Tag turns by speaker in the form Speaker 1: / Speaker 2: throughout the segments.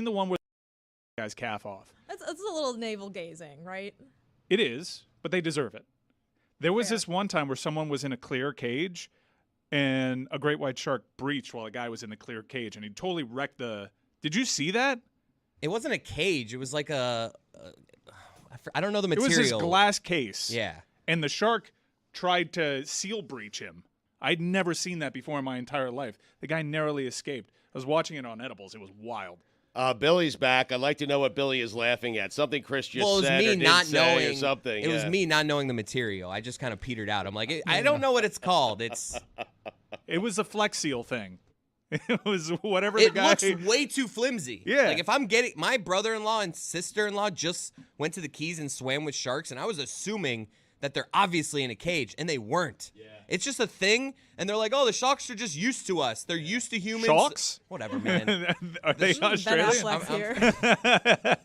Speaker 1: the one where the guy's calf off.
Speaker 2: That's a little navel gazing, right?
Speaker 1: It is, but they deserve it. There was
Speaker 2: Fair.
Speaker 1: this one time where someone was in a clear cage and a great white shark breached while a guy was in the clear cage, and he totally wrecked the... Did you see that?
Speaker 3: It wasn't a cage. It was like I don't know the
Speaker 1: It
Speaker 3: material.
Speaker 1: was this glass case.
Speaker 3: Yeah.
Speaker 1: And the shark tried to seal breach him. I'd never seen that before in my entire life. The guy narrowly escaped. I was watching it on Edibles. It was wild.
Speaker 4: Billy's back. I'd like to know what Billy is laughing at. Something Chris just
Speaker 3: Well, it was
Speaker 4: said
Speaker 3: me
Speaker 4: or didn't
Speaker 3: not
Speaker 4: say
Speaker 3: knowing.
Speaker 4: or something.
Speaker 3: It was me not knowing the material. I just kind of petered out. I'm like, I don't know what it's called.
Speaker 1: It was a Flex Seal thing. It was whatever
Speaker 3: It
Speaker 1: the guy...
Speaker 3: looks way too flimsy.
Speaker 1: Yeah.
Speaker 3: Like if I'm getting... My brother-in-law and sister-in-law just went to the Keys and swam with sharks, and I was assuming that they're obviously in a cage, and they weren't. Yeah. It's just a thing, and they're like, oh, the sharks are just used to us. They're used to humans.
Speaker 1: Sharks?
Speaker 3: Whatever, man.
Speaker 1: Are they
Speaker 2: Ben
Speaker 1: Australian?
Speaker 2: Affleck's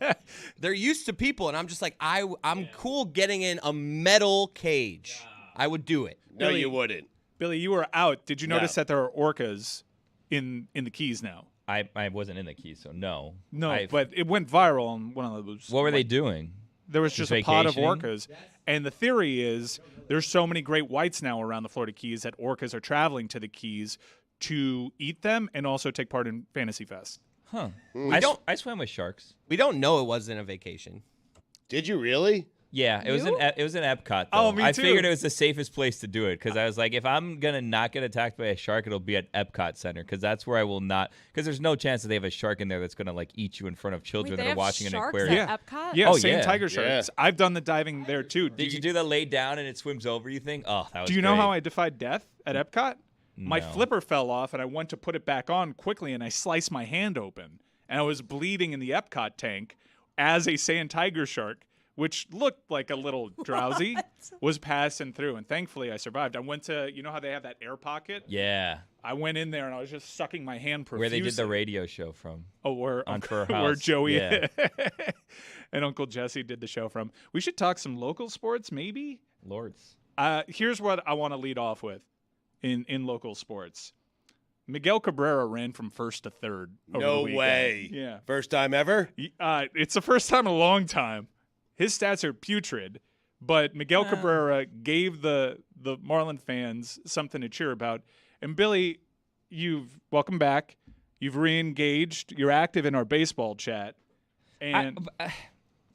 Speaker 2: here.
Speaker 3: They're used to people, and I'm just like, I'm cool getting in a metal cage. I would do it.
Speaker 4: No,
Speaker 1: Billy-
Speaker 4: you wouldn't.
Speaker 1: Billy, you were out. Did you
Speaker 4: No.
Speaker 1: notice that there are orcas in the Keys now?
Speaker 5: I wasn't in the Keys, so no.
Speaker 1: No, but it went viral on one of those.
Speaker 5: What were they doing?
Speaker 1: There was
Speaker 5: Just
Speaker 1: just a pod of
Speaker 5: vacationing?
Speaker 1: orcas. And the theory is there's so many great whites now around the Florida Keys that orcas are traveling to the Keys to eat them and also take part in Fantasy Fest.
Speaker 5: Huh.
Speaker 3: don't-
Speaker 5: I swam with sharks.
Speaker 3: We don't know it wasn't a vacation.
Speaker 4: Did you really?
Speaker 5: Yeah, it was
Speaker 2: You?
Speaker 5: it was in Epcot. Though.
Speaker 1: Oh, me
Speaker 5: I
Speaker 1: too.
Speaker 5: figured it was the safest place to do it because I was like, if I'm gonna not get attacked by a shark, it'll be at Epcot Center because that's where I will not. Because there's no chance that they have a shark in there that's gonna like eat you in front of children
Speaker 2: Wait,
Speaker 5: that
Speaker 2: they
Speaker 5: are
Speaker 2: have
Speaker 5: watching an
Speaker 2: sharks
Speaker 5: aquarium.
Speaker 2: at Epcot?
Speaker 1: Yeah,
Speaker 5: Oh,
Speaker 1: same
Speaker 5: yeah.
Speaker 1: tiger sharks. I've done the diving there too.
Speaker 5: Did you do the lay down and it swims over you thing? Oh, that was
Speaker 1: Do you know
Speaker 5: great.
Speaker 1: how I defied death at Epcot? My
Speaker 5: No.
Speaker 1: flipper fell off, and I went to put it back on quickly, and I sliced my hand open, and I was bleeding in the Epcot tank as a sand tiger shark, which looked like a little drowsy, was passing through, and thankfully I survived. I went to, you know how they have that air pocket?
Speaker 5: Yeah,
Speaker 1: I went in there, and I was just sucking my hand profusely.
Speaker 5: where they did the radio show from.
Speaker 1: Oh, where
Speaker 5: on Fur
Speaker 1: where
Speaker 5: House.
Speaker 1: Joey
Speaker 5: Yeah.
Speaker 1: and Uncle Jesse did the show from. We should talk some local sports, maybe?
Speaker 5: Lords.
Speaker 1: Here's what I want to lead off with in local sports. Miguel Cabrera ran from first to third. Over
Speaker 4: No
Speaker 1: the weekend.
Speaker 4: way.
Speaker 1: Yeah.
Speaker 4: First time ever?
Speaker 1: It's the first time in a long time. His stats are putrid, but Miguel Cabrera gave the Marlin fans something to cheer about. And Billy, welcome back. You've re-engaged. You're active in our baseball chat. And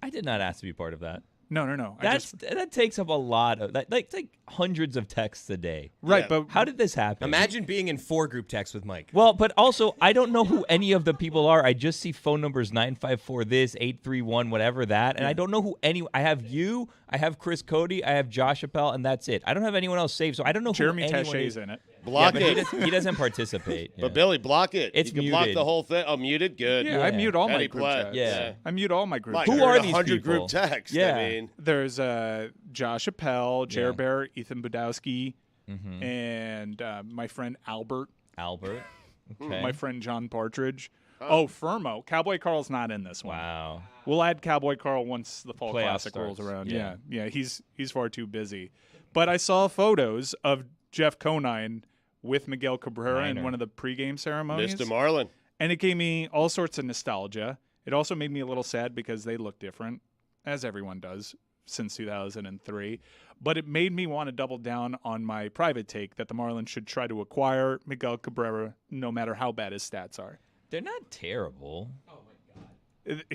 Speaker 5: I did not ask to be part of that.
Speaker 1: no.
Speaker 5: That takes up a lot of like hundreds of texts a day.
Speaker 1: Right,
Speaker 4: Yeah.
Speaker 1: but
Speaker 5: How did this happen?
Speaker 3: Imagine being in 4 group texts with Mike.
Speaker 5: Well, but also I don't know who any of the people are. I just see phone numbers 954 this 831 whatever that, and I don't know who any. I have you, I have Chris Cody, I have Josh Appel, and that's it. I don't have anyone else saved, so I don't know
Speaker 1: Jeremy
Speaker 5: who anyone
Speaker 1: Teshay's
Speaker 5: is.
Speaker 1: in it.
Speaker 4: Block
Speaker 5: yeah,
Speaker 4: it.
Speaker 5: but he doesn't participate. Yeah.
Speaker 4: But Billy, block it.
Speaker 5: It's
Speaker 4: you can block
Speaker 5: muted.
Speaker 4: the whole thing. Oh, muted? Good.
Speaker 1: Yeah, I mute all my
Speaker 4: Any
Speaker 1: group
Speaker 4: play.
Speaker 1: chats.
Speaker 5: Yeah.
Speaker 1: I mute all my group
Speaker 4: Mike,
Speaker 1: chats.
Speaker 5: Who are
Speaker 4: there's
Speaker 5: these
Speaker 4: 100
Speaker 5: people?
Speaker 4: group texts.
Speaker 5: Yeah.
Speaker 4: I mean,
Speaker 1: There's Josh Appel, Jer
Speaker 5: Yeah.
Speaker 1: Bear, Ethan Budowski, and my friend Albert,
Speaker 5: Albert. Okay.
Speaker 1: my friend John Partridge. Oh, Firmo. Cowboy Carl's not in this one.
Speaker 5: Wow.
Speaker 1: We'll add Cowboy Carl once the Fall
Speaker 5: Playoff
Speaker 1: Classic rolls
Speaker 5: starts.
Speaker 1: around.
Speaker 5: Yeah.
Speaker 1: Yeah. He's far too busy. But I saw photos of Jeff Conine with Miguel Cabrera in
Speaker 5: Minor.
Speaker 1: one of the pregame ceremonies.
Speaker 4: Mr. Marlin.
Speaker 1: And it gave me all sorts of nostalgia. It also made me a little sad because they look different, as everyone does, since 2003. But it made me want to double down on my private take that the Marlins should try to acquire Miguel Cabrera no matter how bad his stats are.
Speaker 5: They're not terrible.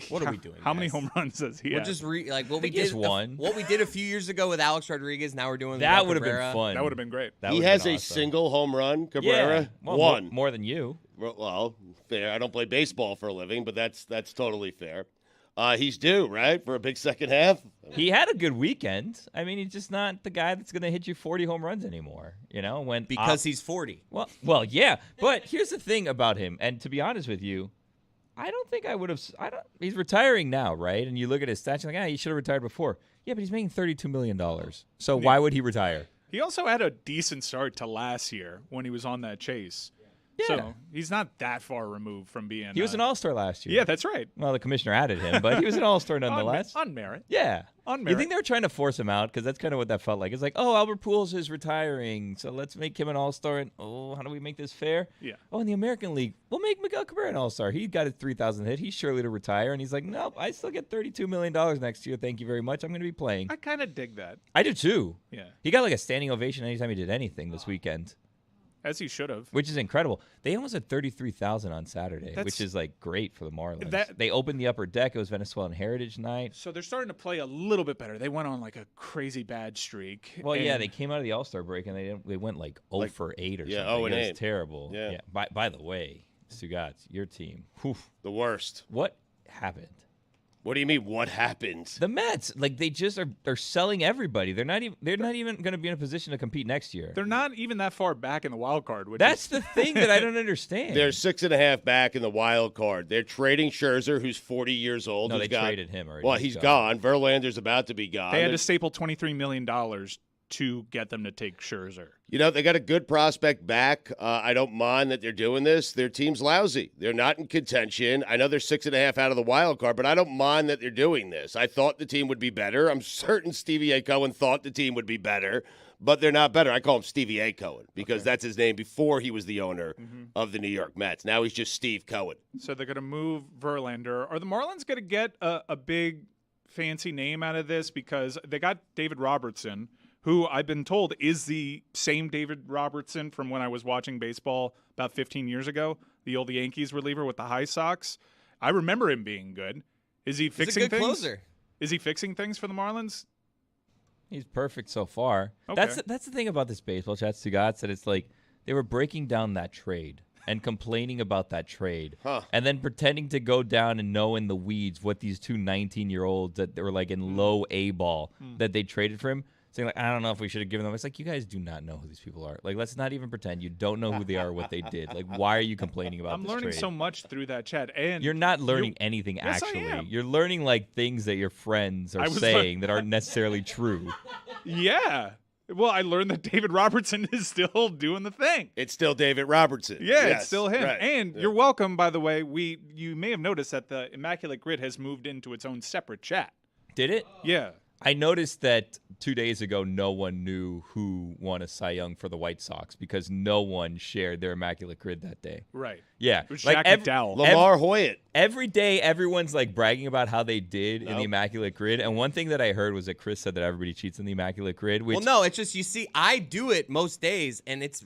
Speaker 3: What are we doing,
Speaker 1: How many
Speaker 3: guys?
Speaker 1: home runs does he
Speaker 3: We're
Speaker 1: have?
Speaker 3: just like what we
Speaker 5: think he's
Speaker 3: did.
Speaker 5: one.
Speaker 3: What we did a few years ago with Alex Rodriguez. Now we're doing with
Speaker 5: That
Speaker 3: Miguel
Speaker 5: would have
Speaker 3: Cabrera.
Speaker 5: been fun.
Speaker 1: That would have been great.
Speaker 5: That
Speaker 4: He
Speaker 5: would've
Speaker 4: has
Speaker 5: been
Speaker 4: a
Speaker 5: awesome.
Speaker 4: single home run,
Speaker 5: Yeah.
Speaker 4: Cabrera.
Speaker 5: Well,
Speaker 4: One.
Speaker 5: more than you.
Speaker 4: Well, fair. I don't play baseball for a living, but that's totally fair. He's due, right, for a big second half?
Speaker 5: He had a good weekend. I mean, he's just not the guy that's going to hit you 40 home runs anymore. You know,
Speaker 3: Because he's 40.
Speaker 5: well, yeah. But here's the thing about him, and to be honest with you, I don't think I would have. He's retiring now, right? And you look at his stats, you're like, he should have retired before. Yeah, but he's making $32 million. So why would he retire?
Speaker 1: He also had a decent start to last year when he was on that chase.
Speaker 5: Yeah.
Speaker 1: So he's not that far removed from being.
Speaker 5: He was an all-star last year.
Speaker 1: Yeah, that's right.
Speaker 5: Well, the commissioner added him, but he was an all-star nonetheless.
Speaker 1: On merit.
Speaker 5: Yeah.
Speaker 1: On
Speaker 5: You
Speaker 1: merit.
Speaker 5: think they were trying to force him out? Because that's kind of what that felt like. It's like, oh, Albert Pujols is retiring, so let's make him an all-star. And, oh, how do we make this fair?
Speaker 1: Yeah.
Speaker 5: Oh, in the American League, we'll make Miguel Cabrera an all-star. He got his 3,000 hit. He's surely to retire. And he's like, nope, I still get $32 million next year. Thank you very much. I'm going to be playing.
Speaker 1: I kind of dig that.
Speaker 5: I do, too.
Speaker 1: Yeah.
Speaker 5: He got like a standing ovation anytime he did anything this weekend,
Speaker 1: As he should have.
Speaker 5: which is incredible. They almost had 33,000 on Saturday,
Speaker 1: That's-
Speaker 5: which is like great for the Marlins.
Speaker 1: That-
Speaker 5: They opened the upper deck. It was Venezuelan Heritage Night.
Speaker 1: So they're starting to play a little bit better. They went on like a crazy bad streak.
Speaker 5: Well, yeah,
Speaker 1: and
Speaker 5: they came out of the All-Star break and they went like 0 for 8 or
Speaker 4: yeah,
Speaker 5: something.
Speaker 4: 0 and
Speaker 5: It was
Speaker 4: 8.
Speaker 5: terrible.
Speaker 4: Yeah.
Speaker 5: By the way, Sugats, your team. Whew,
Speaker 4: The worst.
Speaker 5: what happened?
Speaker 4: What do you mean? What happened?
Speaker 5: The Mets, like they just are selling everybody. They're not even going to be in a position to compete next year.
Speaker 1: They're not even that far back in the wild card. Which
Speaker 5: That's
Speaker 1: is,
Speaker 5: the thing that I don't understand.
Speaker 4: They're 6.5 back in the wild card. They're trading Scherzer, who's 40 years old.
Speaker 5: No,
Speaker 4: who's
Speaker 5: they traded him already.
Speaker 4: Well, he's gone. Verlander's about to be gone.
Speaker 1: they had to staple $23 million to get them to take Scherzer.
Speaker 4: You know, they got a good prospect back. I don't mind that they're doing this. Their team's lousy. They're not in contention. I know they're 6.5 out of the wild card, but I don't mind that they're doing this. I thought the team would be better. I'm certain Stevie A. Cohen thought the team would be better, but they're not better. I call him Stevie A. Cohen because that's his name before he was the owner of the New York Mets. Now he's just Steve Cohen.
Speaker 1: So they're going to move Verlander. Are the Marlins going to get a big fancy name out of this? Because they got David Robertson, who I've been told is the same David Robertson from when I was watching baseball about 15 years ago, the old Yankees reliever with the high Sox. I remember him being good. Is he fixing
Speaker 3: He's a good
Speaker 1: things?
Speaker 3: closer.
Speaker 1: Is he fixing things for the Marlins?
Speaker 5: He's perfect so far.
Speaker 1: Okay.
Speaker 5: That's the thing about this baseball chat, Sugats, that it's like they were breaking down that trade and complaining about that trade, and then pretending to go down and know in the weeds what these two 19-year-olds that they were like in low A ball that they traded for him. Saying like, I don't know if we should have given them. It's like, you guys do not know who these people are. Like, let's not even pretend you don't know who they are or what they did. Like, why are you complaining about
Speaker 1: I'm
Speaker 5: this
Speaker 1: learning
Speaker 5: trade?
Speaker 1: so much through that chat, and
Speaker 5: You're not learning anything,
Speaker 1: Yes, I
Speaker 5: actually.
Speaker 1: am.
Speaker 5: You're learning, like, things that your friends
Speaker 1: I
Speaker 5: are
Speaker 1: was
Speaker 5: saying that aren't necessarily true.
Speaker 1: yeah. Well, I learned that David Robertson is still doing the thing.
Speaker 4: It's still David Robertson.
Speaker 1: Yeah,
Speaker 4: Yes,
Speaker 1: it's still him.
Speaker 4: right.
Speaker 1: And
Speaker 4: Yeah.
Speaker 1: you're welcome, by the way. You may have noticed that the Immaculate Grid has moved into its own separate chat.
Speaker 5: Did it?
Speaker 1: Yeah.
Speaker 5: I noticed that 2 days ago, no one knew who won a Cy Young for the White Sox because no one shared their Immaculate Grid that day.
Speaker 1: Right.
Speaker 5: Yeah.
Speaker 1: It was
Speaker 5: Like,
Speaker 1: Jack McDowell.
Speaker 4: Lamar Hoyt.
Speaker 5: Every day, everyone's like bragging about how they did in the
Speaker 4: Nope.
Speaker 5: Immaculate Grid. And one thing that I heard was that Chris said that everybody cheats in the Immaculate Grid. Which,
Speaker 3: Well, no, it's just you see, I do it most days, and it's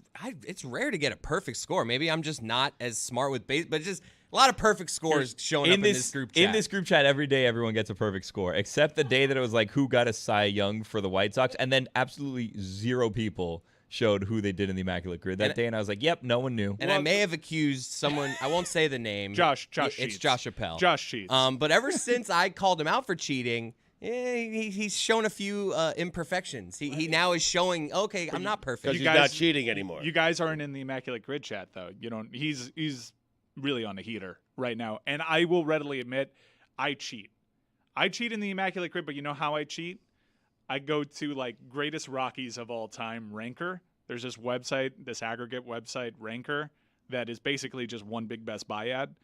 Speaker 3: rare to get a perfect score. Maybe I'm just not as smart with base, but it's just a lot of perfect scores showing up in this group chat.
Speaker 5: In this group chat, every day, everyone gets a perfect score, except the day that it was like who got a Cy Young for the White Sox, and then absolutely zero people showed who they did in the Immaculate Grid that day, and I was like, yep, no one knew.
Speaker 3: And I may have accused someone. I won't say the name.
Speaker 1: Josh
Speaker 3: It's
Speaker 1: Sheets.
Speaker 3: Josh Appel.
Speaker 1: Josh Sheets.
Speaker 3: But ever since I called him out for cheating, he's shown a few imperfections. He now is showing, okay, I'm not perfect.
Speaker 4: Because he's
Speaker 1: guys-
Speaker 4: not cheating anymore.
Speaker 1: You guys aren't in the Immaculate Grid chat, though. You don't. He's really on a heater right now. And I will readily admit, I cheat. I cheat in the Immaculate Grid, but you know how I cheat? I go to like greatest Rockies of all time Ranker. There's this website, this aggregate website Ranker, that is basically just one big Best Buy ad.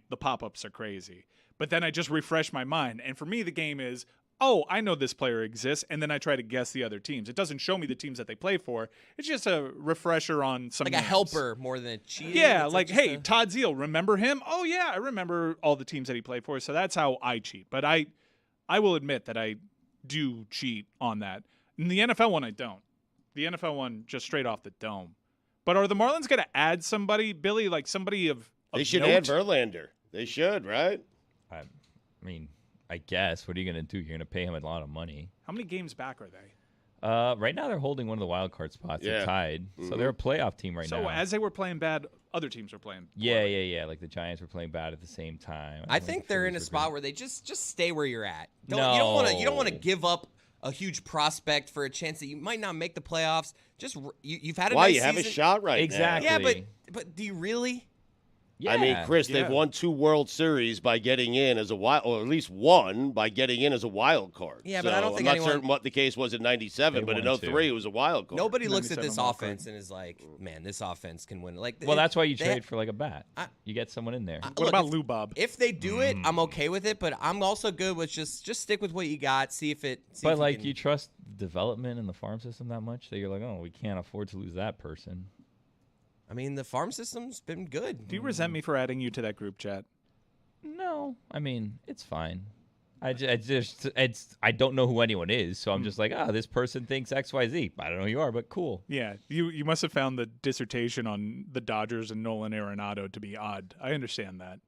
Speaker 1: The pop-ups are crazy. But then I just refresh my mind. And for me, the game is, oh, I know this player exists, and then I try to guess the other teams. It doesn't show me the teams that they play for. It's just a refresher on some
Speaker 3: like
Speaker 1: names.
Speaker 3: a helper more than a cheating.
Speaker 1: Yeah,
Speaker 3: It's
Speaker 1: like,
Speaker 3: just
Speaker 1: hey, Todd Zeal, remember him? Oh, yeah, I remember all the teams that he played for. So that's how I cheat. But I will admit that I do cheat on that. In the NFL one, I don't. The NFL one, just straight off the dome. But are the Marlins going to add somebody, Billy, like somebody of
Speaker 4: They should
Speaker 1: note?
Speaker 4: add Verlander. They should, right?
Speaker 5: I mean, I guess. What are you going to do? You're going to pay him a lot of money.
Speaker 1: How many games back are they?
Speaker 5: Right now, they're holding one of the wild card spots.
Speaker 4: Yeah.
Speaker 5: They're tied. So they're a playoff team right now.
Speaker 1: So as they were playing bad, other teams were playing
Speaker 5: Yeah.
Speaker 1: poorly.
Speaker 5: Like the Giants were playing bad at the same time.
Speaker 3: I
Speaker 5: don't
Speaker 3: think
Speaker 5: the
Speaker 3: they're in a
Speaker 5: Phillies were
Speaker 3: spot
Speaker 5: good.
Speaker 3: where they just stay where you're at. You
Speaker 5: No.
Speaker 3: don't want to give up a huge prospect for a chance that you might not make the playoffs. Just you've had a
Speaker 4: Why
Speaker 3: nice
Speaker 4: you have a
Speaker 3: season.
Speaker 4: shot right
Speaker 5: Exactly.
Speaker 3: Yeah, but do you really?
Speaker 5: Yeah.
Speaker 4: I mean, Chris,
Speaker 1: Yeah.
Speaker 4: they've won 2 World Series by getting in as a wild, or at least one by getting in as a wild card.
Speaker 3: Yeah, but I don't
Speaker 4: So
Speaker 3: think
Speaker 4: I'm not
Speaker 3: anyone-
Speaker 4: certain what the case was in '97,
Speaker 5: They
Speaker 4: but in
Speaker 5: won 2.
Speaker 4: 03 it was a wild card.
Speaker 3: Nobody looks at
Speaker 1: 97
Speaker 3: this
Speaker 1: wild card.
Speaker 3: offense and is like, man, this offense can win. Like,
Speaker 5: Well, that's why you
Speaker 3: they-
Speaker 5: trade for like a bat.
Speaker 3: I-
Speaker 5: You get someone in there.
Speaker 1: What
Speaker 3: Look,
Speaker 1: about
Speaker 3: if-
Speaker 1: Lou Bob?
Speaker 3: If they do it, I'm okay with it. But I'm also good with just stick with what you got. See if it. See
Speaker 5: But
Speaker 3: if
Speaker 5: like,
Speaker 3: can-
Speaker 5: you trust development in the farm system that much that you're like, oh, we can't afford to lose that person.
Speaker 3: I mean, the farm system's been good.
Speaker 1: Do you resent me for adding you to that group chat?
Speaker 5: No, I mean it's fine. I don't know who anyone is, so I'm just like, this person thinks X, Y, Z. I don't know who you are, but cool.
Speaker 1: Yeah, you must have found the dissertation on the Dodgers and Nolan Arenado to be odd. I understand that.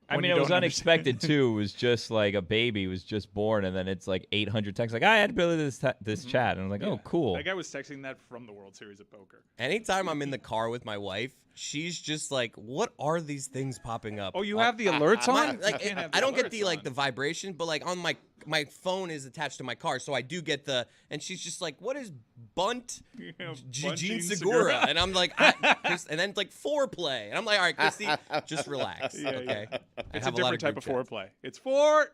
Speaker 5: I
Speaker 1: When
Speaker 5: mean,
Speaker 1: you
Speaker 5: it was
Speaker 1: don't
Speaker 5: unexpected too. It was just like a baby was just born, and then it's like 800 texts. Like, I had to build this chat, and I'm like, oh, cool.
Speaker 1: That guy was texting that from the World Series of Poker.
Speaker 3: Anytime I'm in the car with my wife, she's just like, "What are these things popping up?"
Speaker 1: Oh, you have the alerts on?
Speaker 3: Like,
Speaker 1: You can't have the
Speaker 3: I don't get
Speaker 1: alerts
Speaker 3: the
Speaker 1: on.
Speaker 3: the vibration, but like on my phone is attached to my car, so I do get the. And she's just like, "What is bunt
Speaker 1: know,
Speaker 3: Gene
Speaker 1: Gene
Speaker 3: Segura?"
Speaker 1: Segura.
Speaker 3: And I'm like, and then it's like foreplay, and I'm like, "All right, Christy, just relax,
Speaker 1: Yeah,
Speaker 3: okay?"
Speaker 1: yeah.
Speaker 3: I
Speaker 1: It's
Speaker 3: have
Speaker 1: a
Speaker 3: lot
Speaker 1: different type of
Speaker 3: group chats.
Speaker 1: foreplay. It's for.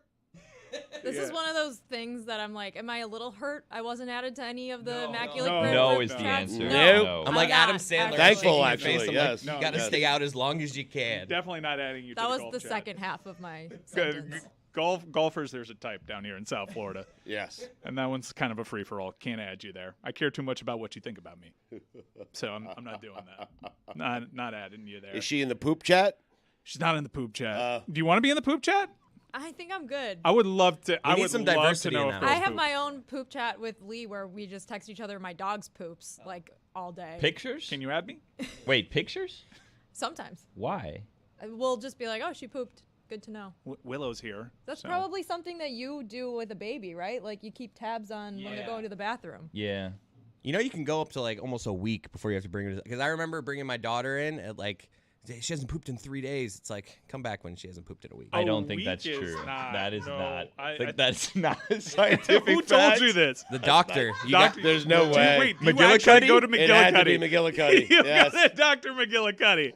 Speaker 2: This is
Speaker 1: Yeah.
Speaker 2: one of those things that I'm like, am I a little hurt I wasn't added to any of the Immaculate
Speaker 1: no.
Speaker 2: Grid
Speaker 5: No
Speaker 2: group
Speaker 5: is the
Speaker 2: chats?
Speaker 5: answer.
Speaker 4: No.
Speaker 5: No.
Speaker 3: I'm like
Speaker 2: not,
Speaker 3: Adam Sandler.
Speaker 2: actually.
Speaker 4: Thankful,
Speaker 3: shaking your
Speaker 4: actually,
Speaker 3: face. I'm
Speaker 4: yes.
Speaker 3: like, you
Speaker 1: No,
Speaker 3: got to
Speaker 1: yes.
Speaker 3: stay out as long as you can.
Speaker 1: Definitely not adding you
Speaker 2: That
Speaker 1: to
Speaker 2: was
Speaker 1: the golf
Speaker 2: the
Speaker 1: chat.
Speaker 2: second half of my
Speaker 1: Good.
Speaker 2: sentence.
Speaker 1: Golfers, there's a type down here in South Florida,
Speaker 4: Yes.
Speaker 1: and that one's kind of a free for all. Can't add you there. I care too much about what you think about me, so I'm not doing that. Not adding you there.
Speaker 4: Is she in the poop chat?
Speaker 1: She's not in the poop chat. Do you want to be in the poop chat?
Speaker 2: I think I'm good.
Speaker 1: I would love to. I
Speaker 3: need
Speaker 1: would
Speaker 3: some
Speaker 1: love to
Speaker 3: diversity
Speaker 1: know
Speaker 3: in
Speaker 1: if
Speaker 3: that.
Speaker 2: I
Speaker 1: girls
Speaker 2: have
Speaker 1: poop.
Speaker 2: my own poop chat with Lee where we just text each other my dog's poops like all day.
Speaker 5: Pictures?
Speaker 1: Can you add me?
Speaker 5: Wait, pictures?
Speaker 2: Sometimes.
Speaker 5: Why?
Speaker 2: We'll just be like, oh, she pooped. Good to know.
Speaker 1: Willow's here.
Speaker 2: That's
Speaker 1: so-
Speaker 2: probably something that you do with a baby, right? Like you keep tabs on when they're going to the bathroom.
Speaker 5: Yeah.
Speaker 3: You know, you can go up to like almost a week before you have to bring her. Because I remember bringing my daughter in at like, she hasn't pooped in 3 days. It's like, come back when she hasn't pooped in a week.
Speaker 5: I
Speaker 1: A
Speaker 5: don't think
Speaker 1: week
Speaker 5: that's
Speaker 1: is
Speaker 5: true.
Speaker 1: not-
Speaker 5: That is
Speaker 1: no,
Speaker 5: not.
Speaker 1: I-
Speaker 5: That's not a scientific
Speaker 1: Who told
Speaker 5: fact.
Speaker 1: you this?
Speaker 3: The doctor. You
Speaker 1: Doctor,
Speaker 4: There's no
Speaker 1: do you-
Speaker 4: way.
Speaker 1: Wait, you
Speaker 5: McGillicuddy?
Speaker 1: actually go to
Speaker 4: It had to be
Speaker 1: McGillicuddy.
Speaker 4: McGillicuddy.
Speaker 1: You
Speaker 4: Yes.
Speaker 1: got it, Dr. McGillicuddy.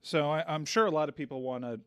Speaker 1: So I'm sure a lot of people want to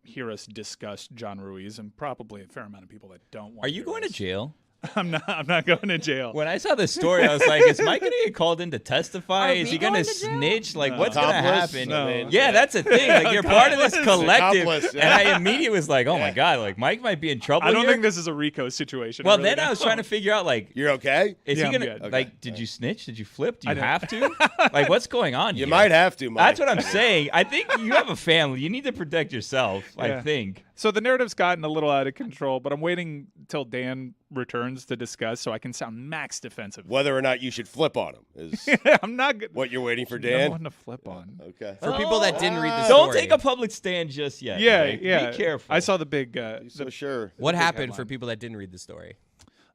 Speaker 1: hear us discuss John Ruiz, and probably a fair amount of people that don't want.
Speaker 5: Are you going to jail?
Speaker 1: I'm not. I'm not going to jail.
Speaker 5: When I saw this story, I was like, is Mike going to get called in to testify?
Speaker 2: Are
Speaker 5: Is
Speaker 2: we
Speaker 5: he going to
Speaker 2: going to jail?
Speaker 5: snitch? Like,
Speaker 1: No.
Speaker 5: what's going to
Speaker 4: Accomplice?
Speaker 5: happen?
Speaker 1: No.
Speaker 5: Yeah, that's a thing. Like, you're part of this collective.
Speaker 4: Accomplice,
Speaker 5: And
Speaker 4: yeah.
Speaker 5: I immediately was like, oh, my God, like, Mike might be in trouble
Speaker 1: I don't
Speaker 5: here.
Speaker 1: think this is a RICO situation.
Speaker 5: Well,
Speaker 1: really
Speaker 5: then I was trying to figure out, like,
Speaker 4: You're okay?
Speaker 5: is
Speaker 1: Yeah,
Speaker 5: he
Speaker 1: I'm
Speaker 5: going
Speaker 1: good.
Speaker 5: to,
Speaker 4: Okay.
Speaker 5: like, did you snitch? Did you flip? Do you
Speaker 1: I don't-
Speaker 5: have to? Like, what's going on
Speaker 4: You
Speaker 5: here?
Speaker 4: might have to, Mike.
Speaker 5: That's what I'm saying. I think you have a family. You need to protect yourself, I
Speaker 1: Yeah.
Speaker 5: think.
Speaker 1: So the narrative's gotten a little out of control, but I'm waiting till Dan returns to discuss, so I can sound max defensive.
Speaker 4: Whether or not you should flip on him is
Speaker 1: I'm not good.
Speaker 4: what you're waiting for,
Speaker 1: No
Speaker 4: Dan.
Speaker 1: one to flip on.
Speaker 4: Okay.
Speaker 3: For people that didn't read the
Speaker 5: Don't
Speaker 3: story.
Speaker 5: take a public stand just yet.
Speaker 1: Yeah,
Speaker 5: Mike.
Speaker 1: yeah.
Speaker 5: Be careful.
Speaker 1: I saw the big.
Speaker 4: So sure.
Speaker 3: What
Speaker 1: big
Speaker 3: happened for
Speaker 1: headline.
Speaker 3: people that didn't read the story?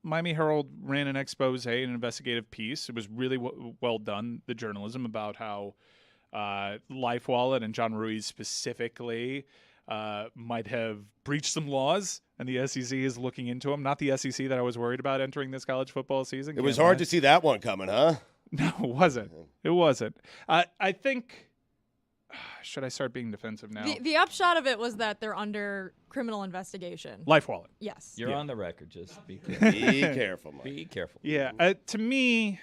Speaker 1: Miami Herald ran an expose, an investigative piece. It was really well done, the journalism about how Life Wallet and John Ruiz specifically might have breached some laws, and the SEC is looking into them. Not the SEC that I was worried about entering this college football season.
Speaker 4: It was hard to see that one coming, huh?
Speaker 1: No, it wasn't. It wasn't. I think. Should I start being defensive now?
Speaker 2: The upshot of it was that they're under criminal investigation.
Speaker 1: Life Wallet.
Speaker 2: Yes.
Speaker 5: You're on the record. Just be careful.
Speaker 4: Be careful, Mike.
Speaker 5: Be careful.
Speaker 1: Yeah. To me,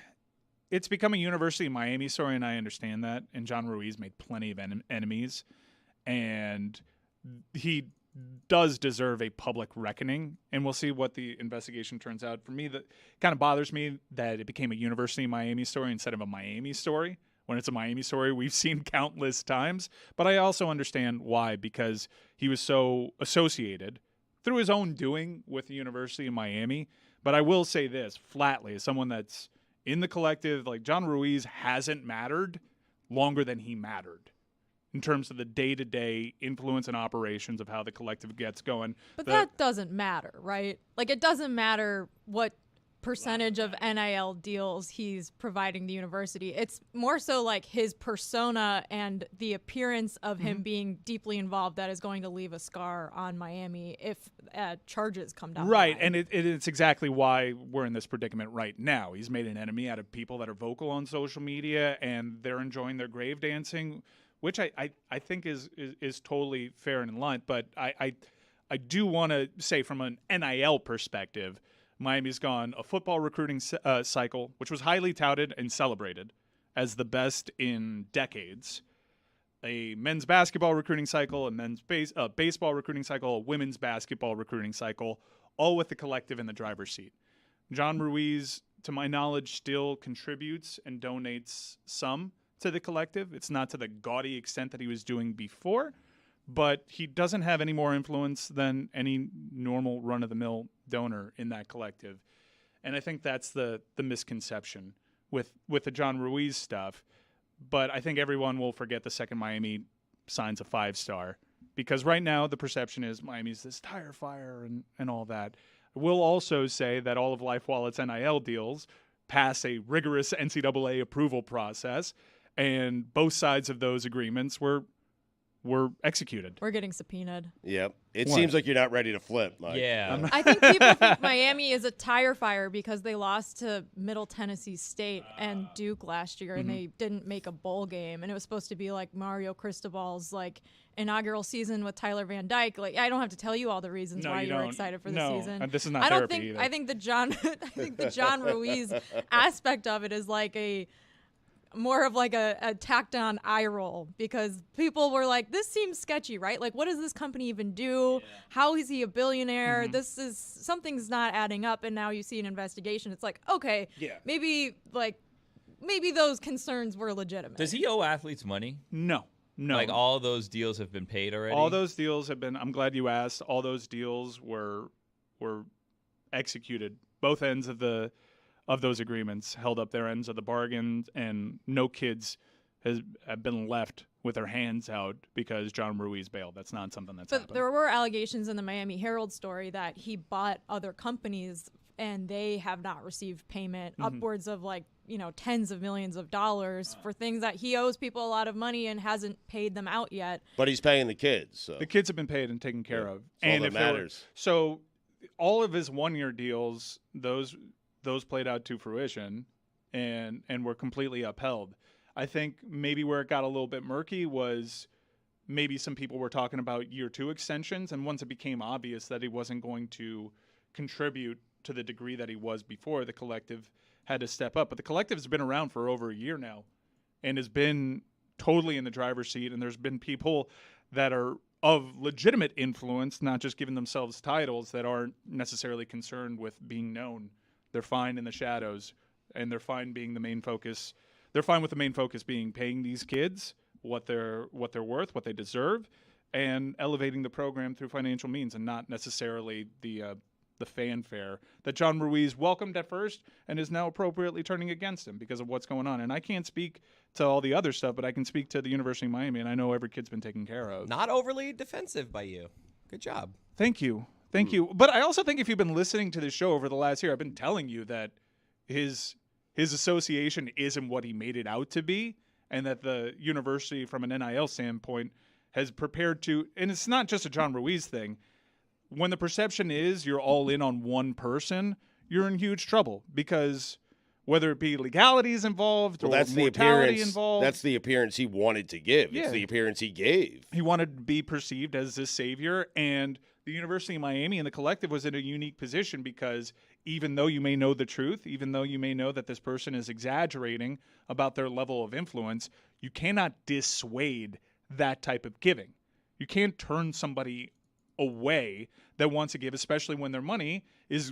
Speaker 1: it's become a University of Miami story, and I understand that. And John Ruiz made plenty of enemies, and he does deserve a public reckoning. And we'll see what the investigation turns out. For me, that kind of bothers me that it became a University of Miami story instead of a Miami story. When it's a Miami story, we've seen countless times. But I also understand why, because he was so associated through his own doing with the University of Miami. But I will say this flatly, as someone that's in the collective, like John Ruiz hasn't mattered longer than he mattered in terms of the day-to-day influence and operations of how the collective gets going.
Speaker 2: But that doesn't matter, right? Like, it doesn't matter what percentage of NIL deals he's providing the university. It's more so like his persona and the appearance of him being deeply involved that is going to leave a scar on Miami if charges come down.
Speaker 1: Right,
Speaker 2: the line.
Speaker 1: and it's exactly why we're in this predicament right now. He's made an enemy out of people that are vocal on social media, and they're enjoying their grave dancing, which I think is totally fair and in line. But I do want to say from an NIL perspective, Miami's gone a football recruiting cycle, which was highly touted and celebrated as the best in decades, a men's basketball recruiting cycle, a men's baseball recruiting cycle, a women's basketball recruiting cycle, all with the collective in the driver's seat. John Ruiz, to my knowledge, still contributes and donates some to the collective. It's not to the gaudy extent that he was doing before, but he doesn't have any more influence than any normal run-of-the-mill donor in that collective. And I think that's the misconception with the John Ruiz stuff. But I think everyone will forget the second Miami signs a 5-star, because right now the perception is Miami's this tire fire and all that. I will also say that all of Life Wallet's NIL deals pass a rigorous NCAA approval process, and both sides of those agreements were executed.
Speaker 2: We're getting subpoenaed.
Speaker 4: Yep. It
Speaker 1: What?
Speaker 4: seems like you're not ready to flip, Mike.
Speaker 5: Yeah.
Speaker 2: I think people think Miami is a tire fire because they lost to Middle Tennessee State and Duke last year, and they didn't make a bowl game. And it was supposed to be like Mario Cristobal's inaugural season with Tyler Van Dyke. Like, I don't have to tell you all the reasons
Speaker 1: No,
Speaker 2: why
Speaker 1: you
Speaker 2: you're
Speaker 1: don't.
Speaker 2: excited for the
Speaker 1: No,
Speaker 2: season.
Speaker 1: and this is not
Speaker 2: I don't
Speaker 1: therapy
Speaker 2: think.
Speaker 1: either.
Speaker 2: I think the John Ruiz aspect of it is like more of like a tacked on eye roll, because people were like, this seems sketchy, right? Like, what does this company even do? Yeah. How is he a billionaire? Something's not adding up. And now you see an investigation. It's like, okay, maybe those concerns were legitimate.
Speaker 5: Does he owe athletes money?
Speaker 1: No.
Speaker 5: Like, all those deals have been paid already?
Speaker 1: All those deals have been, I'm glad you asked, all those deals were executed. Both ends of those agreements held up their ends of the bargain, and no kids have been left with their hands out because John Ruiz bailed. That's not something that's happened.
Speaker 2: But there were allegations in the Miami Herald story that he bought other companies and they have not received payment, upwards of tens of millions of dollars for things that he owes people a lot of money and hasn't paid them out yet.
Speaker 4: But he's paying the kids. So.
Speaker 1: The kids have been paid and taken care of.
Speaker 4: That's
Speaker 1: and
Speaker 4: all that matters.
Speaker 1: So all of his one-year deals, those played out to fruition and were completely upheld. I think maybe where it got a little bit murky was maybe some people were talking about year 2 extensions, and once it became obvious that he wasn't going to contribute to the degree that he was before, the collective had to step up. But the collective has been around for over a year now and has been totally in the driver's seat, and there's been people that are of legitimate influence, not just giving themselves titles, that aren't necessarily concerned with being known. They're fine in the shadows, and they're fine being the main focus. They're fine with the main focus being paying these kids what they're worth, what they deserve, and elevating the program through financial means, and not necessarily the fanfare that John Ruiz welcomed at first and is now appropriately turning against him because of what's going on. And I can't speak to all the other stuff, but I can speak to the University of Miami, and I know every kid's been taken care of.
Speaker 3: Not overly defensive by you. Good job.
Speaker 1: Thank you. Thank you. But I also think if you've been listening to the show over the last year, I've been telling you that his association isn't what he made it out to be, and that the university, from an NIL standpoint, has prepared to. And it's not just a John Ruiz thing. When the perception is you're all in on one person, you're in huge trouble, because whether it be legalities involved or mortality involved.
Speaker 4: That's the appearance he wanted to give.
Speaker 1: Yeah.
Speaker 4: It's the appearance he gave.
Speaker 1: He wanted to be perceived as this savior, and the University of Miami and the collective was in a unique position, because even though you may know the truth, even though you may know that this person is exaggerating about their level of influence, you cannot dissuade that type of giving. You can't turn somebody away that wants to give, especially when their money is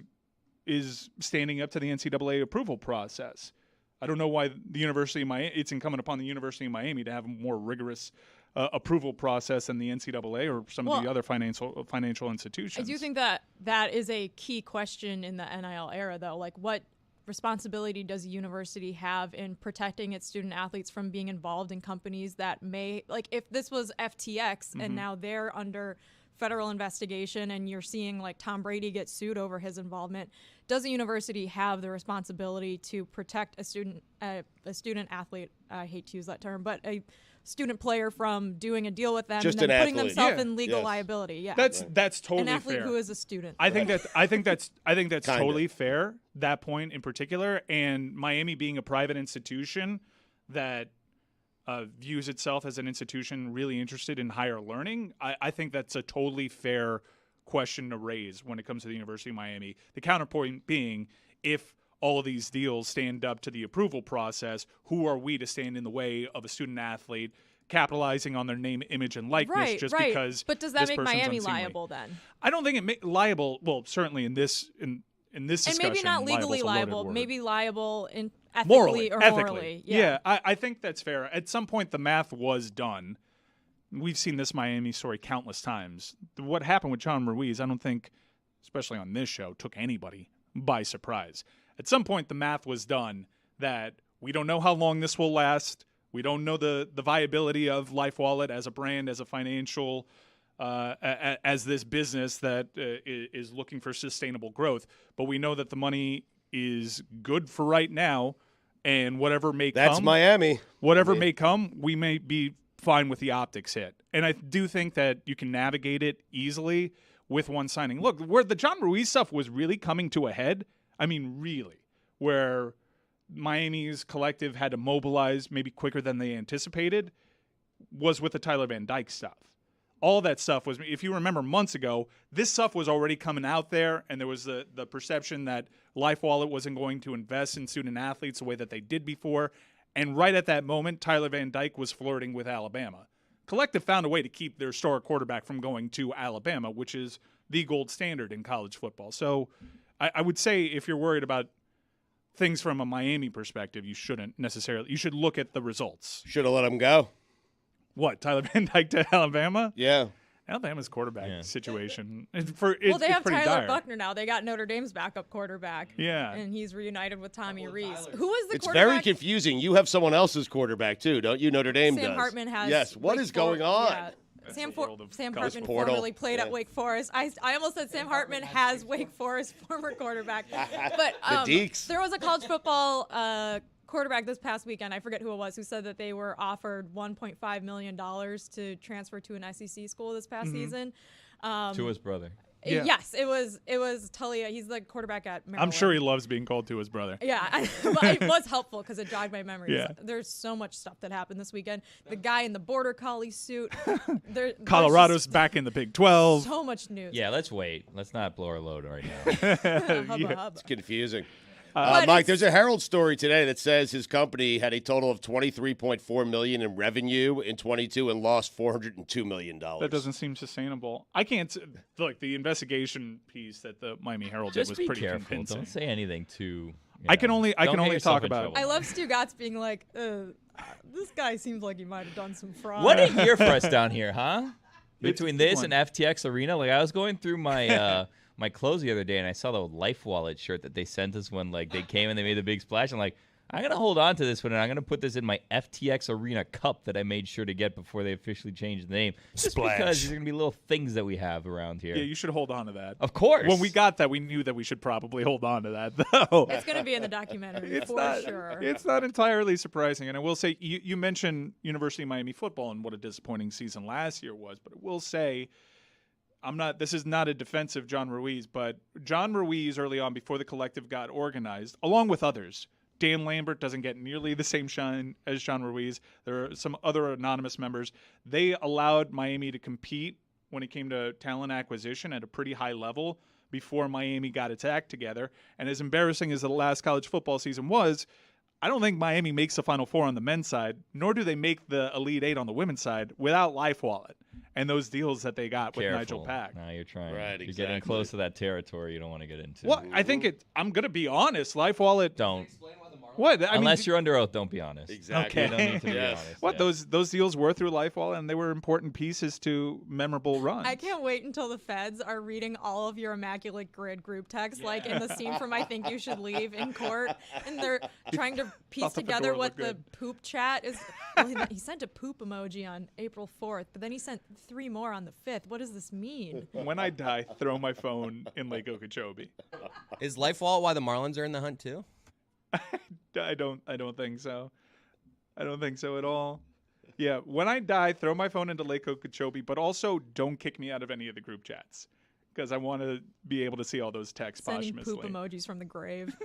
Speaker 1: standing up to the NCAA approval process. I don't know why the University of Miami, it's incumbent upon the University of Miami to have a more rigorous approval process than the NCAA or some of the other financial institutions.
Speaker 2: I do think that is a key question in the NIL era, though. Like, what responsibility does a university have in protecting its student athletes from being involved in companies that may, like, if this was FTX and now they're under federal investigation and you're seeing like Tom Brady get sued over his involvement, does a university have the responsibility to protect a student athlete, I hate to use that term, but a student player from doing a deal with them
Speaker 4: Just
Speaker 2: and then
Speaker 4: an
Speaker 2: putting
Speaker 4: athlete.
Speaker 2: themselves in legal liability? Yeah.
Speaker 1: That's totally
Speaker 2: an athlete
Speaker 1: fair.
Speaker 2: who is a student.
Speaker 1: I think that's
Speaker 4: Kinda.
Speaker 1: totally fair, that point in particular. And Miami being a private institution that views itself as an institution really interested in higher learning, I think that's a totally fair question to raise when it comes to the University of Miami. The counterpoint being, if all of these deals stand up to the approval process, who are we to stand in the way of a student athlete capitalizing on their name, image, and likeness just because?
Speaker 2: But does that
Speaker 1: this
Speaker 2: make
Speaker 1: person's
Speaker 2: Miami
Speaker 1: unseemly?
Speaker 2: liable then?
Speaker 1: I don't think it liable. Well, certainly in this discussion,
Speaker 2: And maybe not legally
Speaker 1: liable's a loaded
Speaker 2: liable,
Speaker 1: word.
Speaker 2: maybe liable in ethically
Speaker 1: morally,
Speaker 2: or
Speaker 1: ethically.
Speaker 2: morally.
Speaker 1: Yeah, I think that's fair. At some point, the math was done. We've seen this Miami story countless times. What happened with John Ruiz, I don't think, especially on this show, took anybody by surprise. At some point, the math was done that we don't know how long this will last. We don't know the viability of LifeWallet as a brand, as a financial, as this business that is looking for sustainable growth. But we know that the money is good for right now, and whatever may come.
Speaker 4: That's Miami.
Speaker 1: Whatever may come, we may be fine with the optics hit. And I do think that you can navigate it easily with one signing. Look, where the John Ruiz stuff was really coming to a head, I mean, really, where Miami's collective had to mobilize maybe quicker than they anticipated, was with the Tyler Van Dyke stuff. All that stuff was, if you remember months ago, this stuff was already coming out there, and there was the perception that LifeWallet wasn't going to invest in student athletes the way that they did before. And right at that moment, Tyler Van Dyke was flirting with Alabama. Collective found a way to keep their star quarterback from going to Alabama, which is the gold standard in college football. So I would say if you're worried about things from a Miami perspective, you shouldn't necessarily. You should look at the results.
Speaker 4: Should have let him go.
Speaker 1: What, Tyler Van Dyke to Alabama?
Speaker 4: Yeah.
Speaker 1: Alabama's quarterback situation.
Speaker 2: They have
Speaker 1: pretty
Speaker 2: Tyler
Speaker 1: dire.
Speaker 2: Buckner now. They got Notre Dame's backup quarterback.
Speaker 1: Yeah.
Speaker 2: And he's reunited with Tommy Rees. Who was the
Speaker 4: It's
Speaker 2: quarterback?
Speaker 4: very confusing. You have someone else's quarterback, too, don't you? Notre Dame does.
Speaker 2: Sam Hartman has.
Speaker 4: Yes. What
Speaker 2: Wake
Speaker 4: is going on?
Speaker 2: Yeah. Sam
Speaker 1: college
Speaker 2: Hartman
Speaker 4: portal.
Speaker 2: formerly played at Wake Forest. I almost said Sam Hartman has Wake Forest former quarterback. But
Speaker 4: The Deeks.
Speaker 2: there was a college football quarterback this past weekend, I forget who it was, who said that they were offered $1.5 million to transfer to an SEC school this past season.
Speaker 5: To his brother.
Speaker 1: Yeah.
Speaker 2: Yes, it was Talia. He's the quarterback at Maryland.
Speaker 1: I'm sure he loves being called to his brother.
Speaker 2: Yeah, but it was helpful because it jogged my memories.
Speaker 1: Yeah.
Speaker 2: There's so much stuff that happened this weekend. The guy in the border collie suit. There's
Speaker 1: Colorado's
Speaker 2: just
Speaker 1: back in the Big 12.
Speaker 2: so much news.
Speaker 5: Yeah, let's wait. Let's not blow our load right now.
Speaker 2: Hubba hubba.
Speaker 4: It's confusing.
Speaker 2: But
Speaker 4: Mike,
Speaker 2: it's-
Speaker 4: there's a Herald story today that says his company had a total of $23.4 million in revenue in 22 and lost $402 million.
Speaker 1: That doesn't seem sustainable. I can't look. The investigation piece that the Miami Herald did
Speaker 5: Just
Speaker 1: was
Speaker 5: be
Speaker 1: pretty
Speaker 5: careful.
Speaker 1: convincing.
Speaker 5: Don't say anything too.
Speaker 1: I can only talk about it.
Speaker 2: I love Stu Gotts being like, this guy seems like he might have done some fraud.
Speaker 5: What a year for us down here, huh?
Speaker 1: It's
Speaker 5: Between
Speaker 1: a good
Speaker 5: this
Speaker 1: one.
Speaker 5: and FTX Arena, like I was going through my my clothes the other day, and I saw the LifeWallet shirt that they sent us when like they came and they made the big splash. I'm like, I'm going to hold on to this one, and I'm going to put this in my FTX Arena Cup that I made sure to get before they officially changed the name. Just
Speaker 1: Splash.
Speaker 5: because there's going to be little things that we have around here.
Speaker 1: Yeah, you should hold on to that.
Speaker 5: Of course.
Speaker 1: When we got that, we knew that we should probably hold on to that, though.
Speaker 2: It's going to be in the documentary sure.
Speaker 1: It's not entirely surprising. And I will say, you mentioned University of Miami football and what a disappointing season last year was, but I will say, this is not a defensive John Ruiz, but John Ruiz early on before the collective got organized, along with others, Dan Lambert doesn't get nearly the same shine as John Ruiz. There are some other anonymous members. They allowed Miami to compete when it came to talent acquisition at a pretty high level before Miami got its act together. And as embarrassing as the last college football season was, I don't think Miami makes the Final Four on the men's side, nor do they make the Elite Eight on the women's side without LifeWallet and those deals that they got with Nigel Pack.
Speaker 5: Now you're trying.
Speaker 4: Right,
Speaker 5: You're getting close to that territory you don't want to get into.
Speaker 1: Well, I think I'm going to be honest. LifeWallet.
Speaker 5: Don't.
Speaker 1: What?
Speaker 5: Unless you're under oath, don't be honest.
Speaker 4: Exactly.
Speaker 5: You don't need to be
Speaker 4: Yes.
Speaker 5: honest.
Speaker 1: What
Speaker 5: Yeah.
Speaker 1: those deals were through LifeWallet, and they were important pieces to memorable runs.
Speaker 2: I can't wait until the feds are reading all of your Immaculate Grid group texts, like in the scene from I Think You Should Leave in court, and they're trying to piece
Speaker 1: Thought the
Speaker 2: together
Speaker 1: door
Speaker 2: what
Speaker 1: looked
Speaker 2: the
Speaker 1: good.
Speaker 2: poop chat is. Well, he sent a poop emoji on April 4th, but then he sent 3 more on the 5th. What does this mean?
Speaker 1: When I die, throw my phone in Lake Okeechobee.
Speaker 3: Is LifeWallet why the Marlins are in the hunt too?
Speaker 1: I don't think so. I don't think so at all. Yeah, when I die, throw my phone into Lake Okeechobee, but also don't kick me out of any of the group chats because I want to be able to see all those texts
Speaker 2: Sending
Speaker 1: posthumously.
Speaker 2: poop emojis from the grave.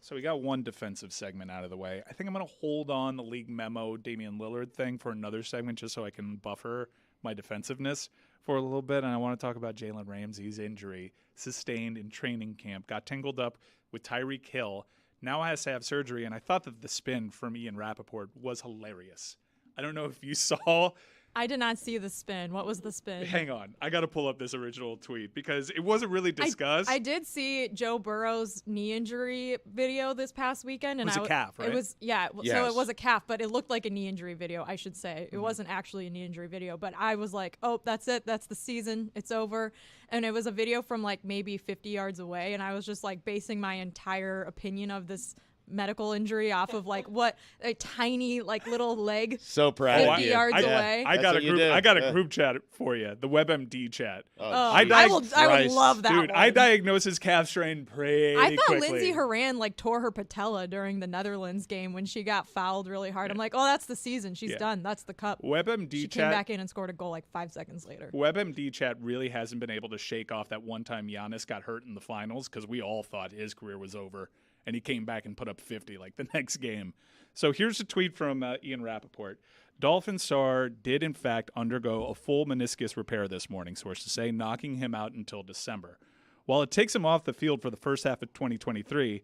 Speaker 1: So we got one defensive segment out of the way. I think I'm going to hold on the league memo Damian Lillard thing for another segment just so I can buffer my defensiveness for a little bit. And I want to talk about Jalen Ramsey's injury sustained in training camp. Got tangled up with Tyreek Hill. Now has to have surgery. And I thought that the spin from Ian Rappaport was hilarious. I don't know if you saw.
Speaker 2: I did not see the spin. What was the spin?
Speaker 1: Hang on. I got to pull up this original tweet because it wasn't really discussed.
Speaker 2: I did see Joe Burrow's knee injury video this past weekend, and
Speaker 1: It was a calf, right?
Speaker 2: It was, yeah. So
Speaker 4: Yes.
Speaker 2: it was a calf, but it looked like a knee injury video, I should say. It wasn't actually a knee injury video, but I was like, oh, that's it. That's the season. It's over. And it was a video from like maybe 50 yards away, and I was just like basing my entire opinion of this medical injury off of like what a tiny like little leg
Speaker 4: So proud of
Speaker 2: 50
Speaker 4: you.
Speaker 2: yards
Speaker 1: I-
Speaker 2: away.
Speaker 1: I
Speaker 4: That's
Speaker 1: got a
Speaker 4: what you
Speaker 1: group.
Speaker 4: do.
Speaker 1: I got a group chat for you. The WebMD chat.
Speaker 2: Oh,
Speaker 1: I
Speaker 2: I would
Speaker 4: Christ.
Speaker 2: love that.
Speaker 1: Dude,
Speaker 2: one.
Speaker 1: I diagnosed his calf strain pretty
Speaker 2: I thought
Speaker 1: quickly.
Speaker 2: Lindsey Horan like tore her patella during the Netherlands game when she got fouled really hard. I'm like, oh, that's the season. She's
Speaker 1: Yeah.
Speaker 2: done. That's the cup.
Speaker 1: WebMD
Speaker 2: She
Speaker 1: chat.
Speaker 2: came back in and scored a goal like 5 seconds later.
Speaker 1: WebMD chat really hasn't been able to shake off that one time Giannis got hurt in the finals because we all thought his career was over, and he came back and put up 50 like the next game. So here's a tweet from Ian Rappaport. Dolphin star did, in fact, undergo a full meniscus repair this morning, sources say, knocking him out until December. While it takes him off the field for the first half of 2023,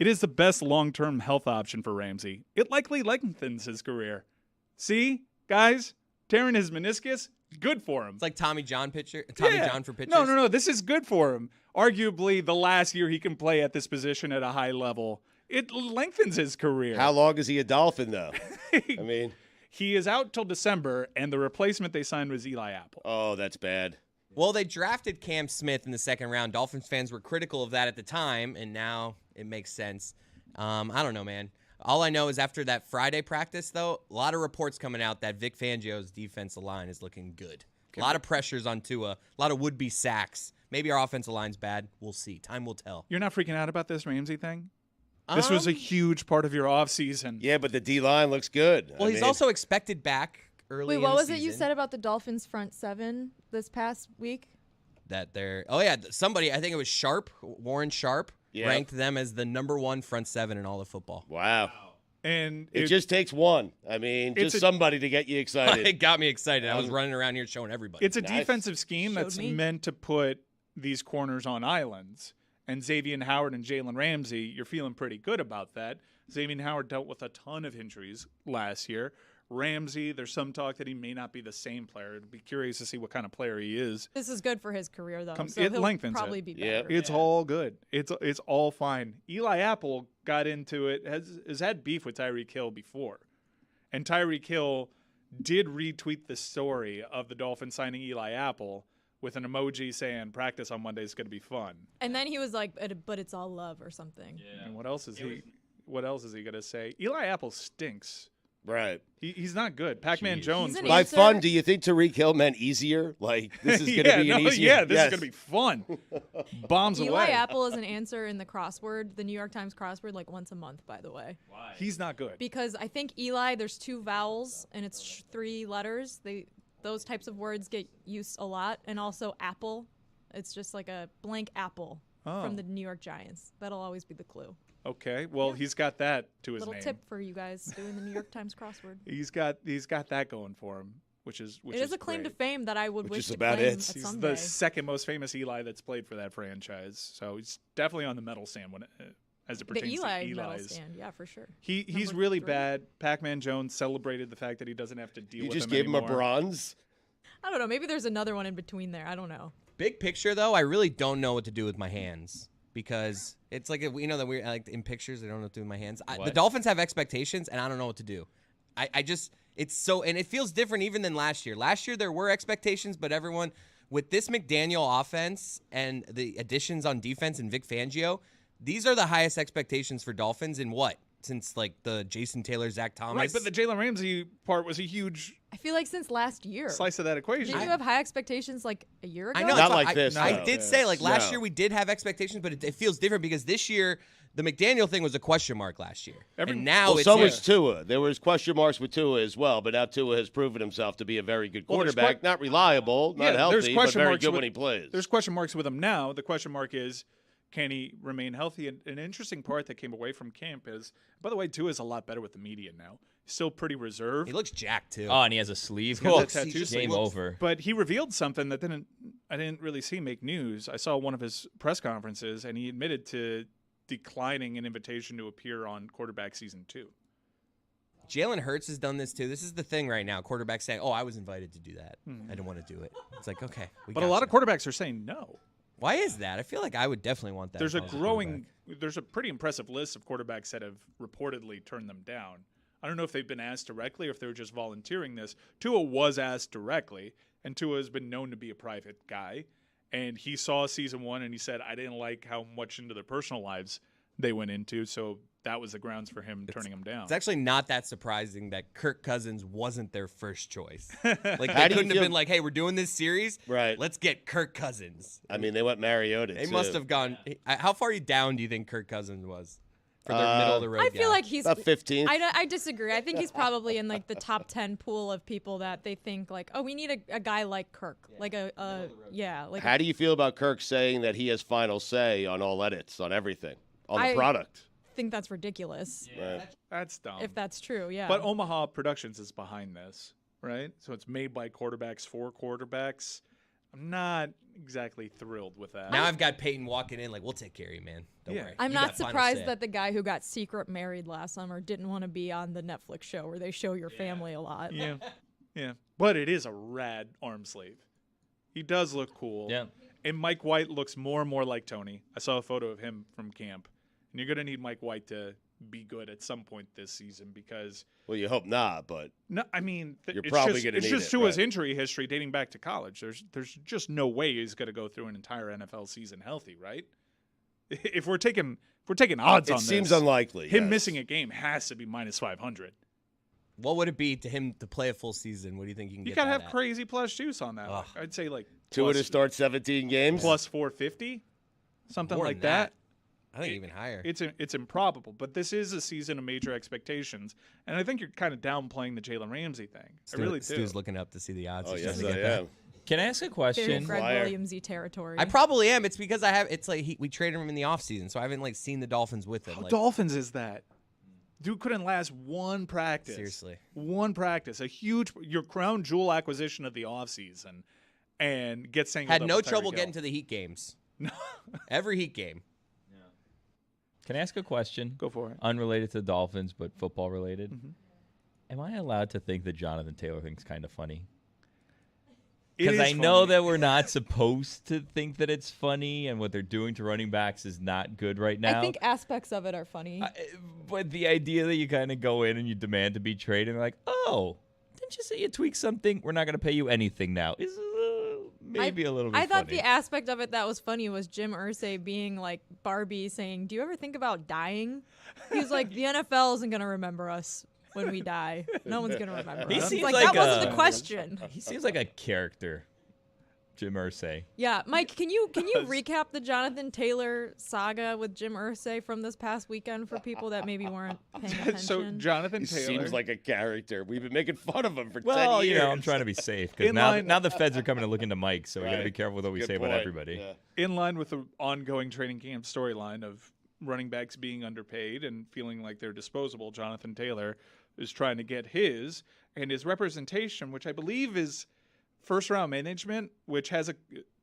Speaker 1: it is the best long-term health option for Ramsey. It likely lengthens his career. See, guys, tearing his meniscus, good for him.
Speaker 3: It's like Tommy John John for pitchers.
Speaker 1: No. This is good for him. Arguably, the last year he can play at this position at a high level, it lengthens his career.
Speaker 4: How long is he a Dolphin, though? I mean,
Speaker 1: he is out till December, and the replacement they signed was Eli Apple.
Speaker 4: oh, that's bad.
Speaker 3: Well, they drafted Cam Smith in the second round. Dolphins fans were critical of that at the time, and now it makes sense. I don't know, man. All I know is after that Friday practice, though, a lot of reports coming out that Vic Fangio's defensive line is looking good. A lot of pressures on Tua, a lot of would-be sacks. Maybe our offensive line's bad. We'll see. Time will tell.
Speaker 1: You're not freaking out about this Ramsey thing? This was a huge part of your offseason.
Speaker 4: Yeah, but the D-line looks good.
Speaker 3: Well, he's also expected back early in
Speaker 2: Wait,
Speaker 3: the
Speaker 2: what was
Speaker 3: season.
Speaker 2: it you said about the Dolphins front seven this past week?
Speaker 3: That they're somebody, I think it was Sharp, Warren Sharp, ranked them as the #1 front seven in all of football.
Speaker 4: Wow.
Speaker 1: And
Speaker 4: It just takes one. I mean, just somebody to get you excited.
Speaker 3: It got me excited. I was running around here showing everybody.
Speaker 1: it's a defensive scheme
Speaker 2: Showed
Speaker 1: that's
Speaker 2: me.
Speaker 1: meant to put these corners on islands. And Xavier Howard and Jalen Ramsey, you're feeling pretty good about that. Xavier Howard dealt with a ton of injuries last year. Ramsey, there's some talk that he may not be the same player. I'd be curious to see what kind of player he is.
Speaker 2: This is good for his career, though. So
Speaker 1: it
Speaker 2: he'll
Speaker 1: lengthens
Speaker 2: probably
Speaker 1: it.
Speaker 2: be
Speaker 4: Yeah.
Speaker 2: better.
Speaker 1: It's all good. It's all fine. Eli Apple got into it, has had beef with Tyreek Hill before. And Tyreek Hill did retweet the story of the Dolphins signing Eli Apple with an emoji saying practice on Monday is going to be fun.
Speaker 2: And then he was like, but it's all love or something.
Speaker 1: Yeah. And what else is he going to say? Eli Apple stinks.
Speaker 4: Right.
Speaker 1: He's not good. Pac-Man Jones.
Speaker 2: He's an
Speaker 1: was-
Speaker 4: By
Speaker 2: answer.
Speaker 4: fun, do you think Tariq Hill meant easier? Like, this is going to be an easier?
Speaker 1: Yeah, this
Speaker 4: Yes.
Speaker 1: is going to be fun. Bombs
Speaker 2: Eli
Speaker 1: away.
Speaker 2: Apple is an answer in the crossword, the New York Times crossword, like once a month, by the way.
Speaker 1: He's not good.
Speaker 2: Because I think Eli, there's 2 vowels and it's 3 letters. Those types of words get used a lot. And also apple. It's just like a blank apple from the New York Giants. That'll always be the clue.
Speaker 1: Okay, well, he's got that to his
Speaker 2: Little
Speaker 1: name.
Speaker 2: tip for you guys doing the New York Times crossword.
Speaker 1: He's got that going for him, which is
Speaker 2: It is a claim to
Speaker 1: great.
Speaker 2: fame that I would
Speaker 4: Which
Speaker 2: wish
Speaker 4: is
Speaker 2: to
Speaker 4: about
Speaker 2: claim
Speaker 4: it.
Speaker 2: at
Speaker 1: He's
Speaker 2: some
Speaker 1: the
Speaker 2: day.
Speaker 1: second most famous Eli that's played for that franchise, so he's definitely on the medal stand when as it
Speaker 2: The
Speaker 1: pertains
Speaker 2: Eli
Speaker 1: to
Speaker 2: medal
Speaker 1: Eli's.
Speaker 2: stand, yeah, for sure.
Speaker 1: He's
Speaker 2: Number
Speaker 1: really
Speaker 2: 3.
Speaker 1: bad. Pac-Man Jones celebrated the fact that he doesn't have to deal
Speaker 4: You
Speaker 1: with
Speaker 4: just
Speaker 1: him
Speaker 4: gave him a
Speaker 1: anymore.
Speaker 4: bronze?
Speaker 2: I don't know. Maybe there's another one in between there. I don't know.
Speaker 3: Big picture, though, I really don't know what to do with my hands because it's like that we're like in pictures. I don't know what to do with my hands. The Dolphins have expectations, and I don't know what to do. I just it's so and it feels different even than last year. Last year there were expectations, but everyone with this McDaniel offense and the additions on defense and Vic Fangio, these are the highest expectations for Dolphins in what? Since like the Jason Taylor, Zach Thomas.
Speaker 1: Right, but the Jalen Ramsey part was a huge
Speaker 2: I feel like since last year.
Speaker 1: slice of that equation.
Speaker 2: Didn't you have high expectations like a year ago?
Speaker 3: I know.
Speaker 4: Not
Speaker 3: that's why
Speaker 4: like this,
Speaker 3: I
Speaker 4: though.
Speaker 3: did say like last
Speaker 4: No.
Speaker 3: year we did have expectations, but it feels different because this year the McDaniel thing was a question mark last year, and now
Speaker 4: Well,
Speaker 3: it's
Speaker 4: so
Speaker 3: here.
Speaker 4: was Tua. There was question marks with Tua as well, but now Tua has proven himself to be a very good
Speaker 1: Well, there's
Speaker 4: quarterback. Not reliable, not
Speaker 1: Yeah, there's
Speaker 4: healthy, but
Speaker 1: question
Speaker 4: very
Speaker 1: marks
Speaker 4: good
Speaker 1: with-
Speaker 4: when he plays.
Speaker 1: There's question marks with him now. The question mark is, can he remain healthy? And an interesting part that came away from camp is, by the way, Tua is a lot better with the media now. He's still pretty reserved.
Speaker 3: He looks jacked too.
Speaker 5: Oh, and he has a sleeve.
Speaker 1: got that
Speaker 5: Hooks.
Speaker 1: tattoo sleeve.
Speaker 5: Game over.
Speaker 1: But he revealed something that I didn't really see make news. I saw one of his press conferences, and he admitted to declining an invitation to appear on quarterback season 2.
Speaker 3: Jalen Hurts has done this too. This is the thing right now. Quarterbacks saying, "Oh, I was invited to do that. I didn't want to do it." It's like, okay,
Speaker 1: But a lot of quarterbacks are saying no.
Speaker 3: Why is that? I feel like I would definitely want that.
Speaker 1: There's
Speaker 3: if
Speaker 1: a
Speaker 3: I was
Speaker 1: growing,
Speaker 3: quarterback.
Speaker 1: there's a pretty impressive list of quarterbacks that have reportedly turned them down. I don't know if they've been asked directly or if they were just volunteering this. Tua was asked directly, and Tua has been known to be a private guy. And he saw season 1, and he said, I didn't like how much into their personal lives they went into, so that was the grounds for him turning them down.
Speaker 3: It's actually not that surprising that Kirk Cousins wasn't their first choice. Like
Speaker 4: How
Speaker 3: they
Speaker 4: do you
Speaker 3: couldn't have
Speaker 4: feel-
Speaker 3: been like, "Hey, we're doing this series.
Speaker 4: Right.
Speaker 3: Let's get Kirk Cousins."
Speaker 4: I mean, they went Mariota.
Speaker 3: They
Speaker 4: too.
Speaker 3: must have gone. How far down do you think Kirk Cousins was for their middle of the road?
Speaker 2: I feel like he's
Speaker 4: about 15th.
Speaker 2: I disagree. I think he's probably in like the top 10 pool of people that they think like, oh, we need a guy like Kirk, like like
Speaker 4: How do you feel about Kirk saying that he has final say on all edits, on everything, on the
Speaker 2: I-
Speaker 4: product?
Speaker 2: think that's ridiculous
Speaker 4: Right.
Speaker 1: That's dumb.
Speaker 2: if that's true. Yeah.
Speaker 1: But Omaha Productions is behind this, right? So it's made by quarterbacks for quarterbacks. I'm not exactly thrilled with that.
Speaker 3: now I've got Peyton walking in like, "We'll take care of you, man. Don't
Speaker 1: Yeah.
Speaker 3: worry."
Speaker 2: I'm
Speaker 3: You
Speaker 2: not
Speaker 3: got final
Speaker 2: surprised
Speaker 3: say."
Speaker 2: that the guy who got secret married last summer didn't want to be on the Netflix show where they show your family a lot.
Speaker 1: Yeah. Yeah, but it is a rad arm sleeve. He does look cool.
Speaker 5: Yeah.
Speaker 1: And Mike White looks more and more like Tony. I saw a photo of him from camp. And you're going to need Mike White to be good at some point this season because
Speaker 4: Well, you hope not, but
Speaker 1: no, I mean,
Speaker 4: You're probably gonna
Speaker 1: it's
Speaker 4: need
Speaker 1: just
Speaker 4: it,
Speaker 1: to his
Speaker 4: right.
Speaker 1: injury history dating back to college. There's just no way he's going to go through an entire NFL season healthy, right? If we're taking odds
Speaker 4: it
Speaker 1: on
Speaker 4: seems
Speaker 1: this,
Speaker 4: unlikely.
Speaker 1: him
Speaker 4: yes.
Speaker 1: missing a game has to be minus 500.
Speaker 3: What would it be to him to play a full season? What do you think you can
Speaker 1: You
Speaker 3: get
Speaker 1: got to
Speaker 3: that
Speaker 1: have
Speaker 3: at?
Speaker 1: crazy plus juice on that.
Speaker 3: Ugh.
Speaker 1: I'd say like
Speaker 4: Tua to start 17 games.
Speaker 1: plus 450, something
Speaker 3: More
Speaker 1: like
Speaker 3: than
Speaker 1: that.
Speaker 3: I think even higher.
Speaker 1: It's improbable, but this is a season of major expectations, and I think you're kind of downplaying the Jalen Ramsey thing. I really do.
Speaker 3: Stu's looking up to see the odds.
Speaker 4: Oh,
Speaker 3: He's
Speaker 4: yes,
Speaker 3: trying to
Speaker 4: I
Speaker 3: get that.
Speaker 4: am.
Speaker 5: Can I ask a
Speaker 2: Very
Speaker 5: question?
Speaker 2: Greg
Speaker 4: Flyer.
Speaker 2: Williams-y territory.
Speaker 3: I probably am. It's because it's like we traded him in the offseason, so I haven't seen the Dolphins with him.
Speaker 1: How
Speaker 3: Like,
Speaker 1: Dolphins is that? Dude couldn't last one practice.
Speaker 3: Seriously.
Speaker 1: One practice. Your crown jewel acquisition of the offseason, and gets tangled
Speaker 3: had
Speaker 1: up
Speaker 3: no
Speaker 1: with
Speaker 3: trouble
Speaker 1: Tyreek
Speaker 3: getting
Speaker 1: Hill.
Speaker 3: to the Heat games. Every Heat game.
Speaker 5: Can I ask a question?
Speaker 1: Go for it.
Speaker 5: Unrelated to the Dolphins, but football related.
Speaker 1: Mm-hmm.
Speaker 5: Am I allowed to think that Jonathan Taylor thing's kind of funny?
Speaker 1: It
Speaker 5: Because
Speaker 1: is
Speaker 5: I know
Speaker 1: funny.
Speaker 5: that we're not supposed to think that it's funny, and what they're doing to running backs is not good right now.
Speaker 2: I think aspects of it are funny.
Speaker 5: But the idea that you kind of go in and you demand to be traded, and they're like, oh, didn't you say you tweaked something? We're not going to pay you anything now. Is maybe a little bit
Speaker 2: I thought
Speaker 5: funny.
Speaker 2: the aspect of it that was funny was Jim Irsay being like Barbie saying, "Do you ever think about dying?" He was like, "The NFL isn't going to remember us when we die. No one's going to remember
Speaker 5: He
Speaker 2: us."
Speaker 5: seems
Speaker 2: Like,
Speaker 5: like
Speaker 2: that wasn't
Speaker 5: a-
Speaker 2: the question.
Speaker 5: He seems like a character, Jim Irsay.
Speaker 2: Yeah, Mike, can you recap the Jonathan Taylor saga with Jim Irsay from this past weekend for people that maybe weren't paying attention?
Speaker 1: So Jonathan
Speaker 4: He
Speaker 1: Taylor
Speaker 4: seems like a character. We've been making fun of him for 10
Speaker 5: Well,
Speaker 4: years.
Speaker 5: you know, I'm trying to be safe because
Speaker 1: In
Speaker 5: now,
Speaker 1: line-
Speaker 5: now the feds are coming to look into Mike, so we got to
Speaker 4: Right.
Speaker 5: be careful with what we
Speaker 4: Good
Speaker 5: say about
Speaker 4: point.
Speaker 5: everybody.
Speaker 4: Yeah.
Speaker 1: in line with the ongoing training camp storyline of running backs being underpaid and feeling like they're disposable. Jonathan Taylor is trying to get his, and his representation, which I believe is first round management, which has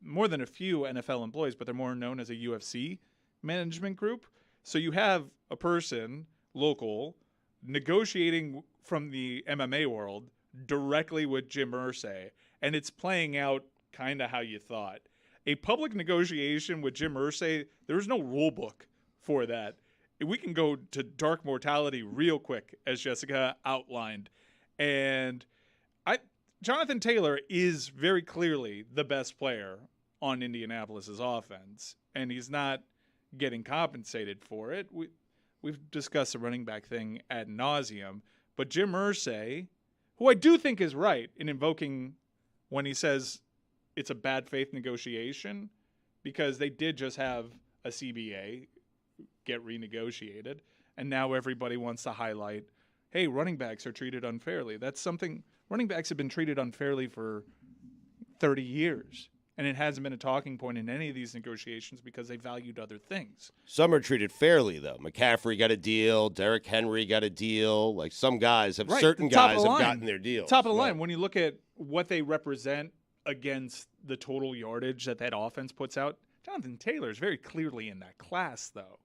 Speaker 1: more than a few NFL employees, but they're more known as a UFC management group. So you have a person local negotiating from the MMA world directly with Jim Irsay, and it's playing out kind of how you thought. A public negotiation with Jim Irsay, there's no rule book for that. We can go to dark mortality real quick, as Jessica outlined. And Jonathan Taylor is very clearly the best player on Indianapolis's offense, and he's not getting compensated for it. We've discussed the running back thing ad nauseum, but Jim Irsay, who I do think is right in invoking when he says it's a bad faith negotiation, because they did just have a CBA get renegotiated, and now everybody wants to highlight, hey, running backs are treated unfairly. That's something running backs have been treated unfairly for 30 years, and it hasn't been a talking point in any of these negotiations because they valued other things.
Speaker 4: Some are treated fairly, though. McCaffrey got a deal. Derrick Henry got a deal. Like some guys have,
Speaker 1: Right,
Speaker 4: certain
Speaker 1: the top of
Speaker 4: guys
Speaker 1: the
Speaker 4: have
Speaker 1: line.
Speaker 4: gotten their deals.
Speaker 1: Top of the
Speaker 4: Right.
Speaker 1: line, when you look at what they represent against the total yardage that offense puts out, Jonathan Taylor is very clearly in that class, though.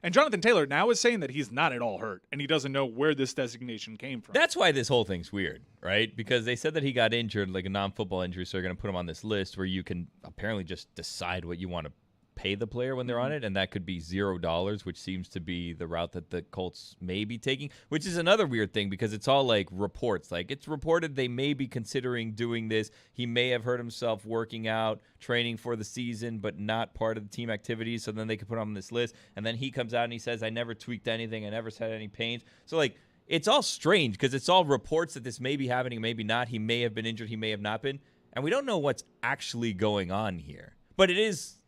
Speaker 1: And Jonathan Taylor now is saying that he's not at all hurt, and he doesn't know where this designation came from.
Speaker 5: That's why this whole thing's weird, right? Because they said that he got injured, like a non-football injury, so they're going to put him on this list where you can apparently just decide what you want to pay the player when they're on it, and that could be $0, which seems to be the route that the Colts may be taking, which is another weird thing because it's all like reports. Like it's reported they may be considering doing this. He may have hurt himself working out, training for the season, but not part of the team activities, so then they could put him on this list. And then he comes out and he says, I never tweaked anything. I never had any pains. So like it's all strange because it's all reports that this may be happening, maybe not. He may have been injured. He may have not been. And we don't know what's actually going on here. But it is,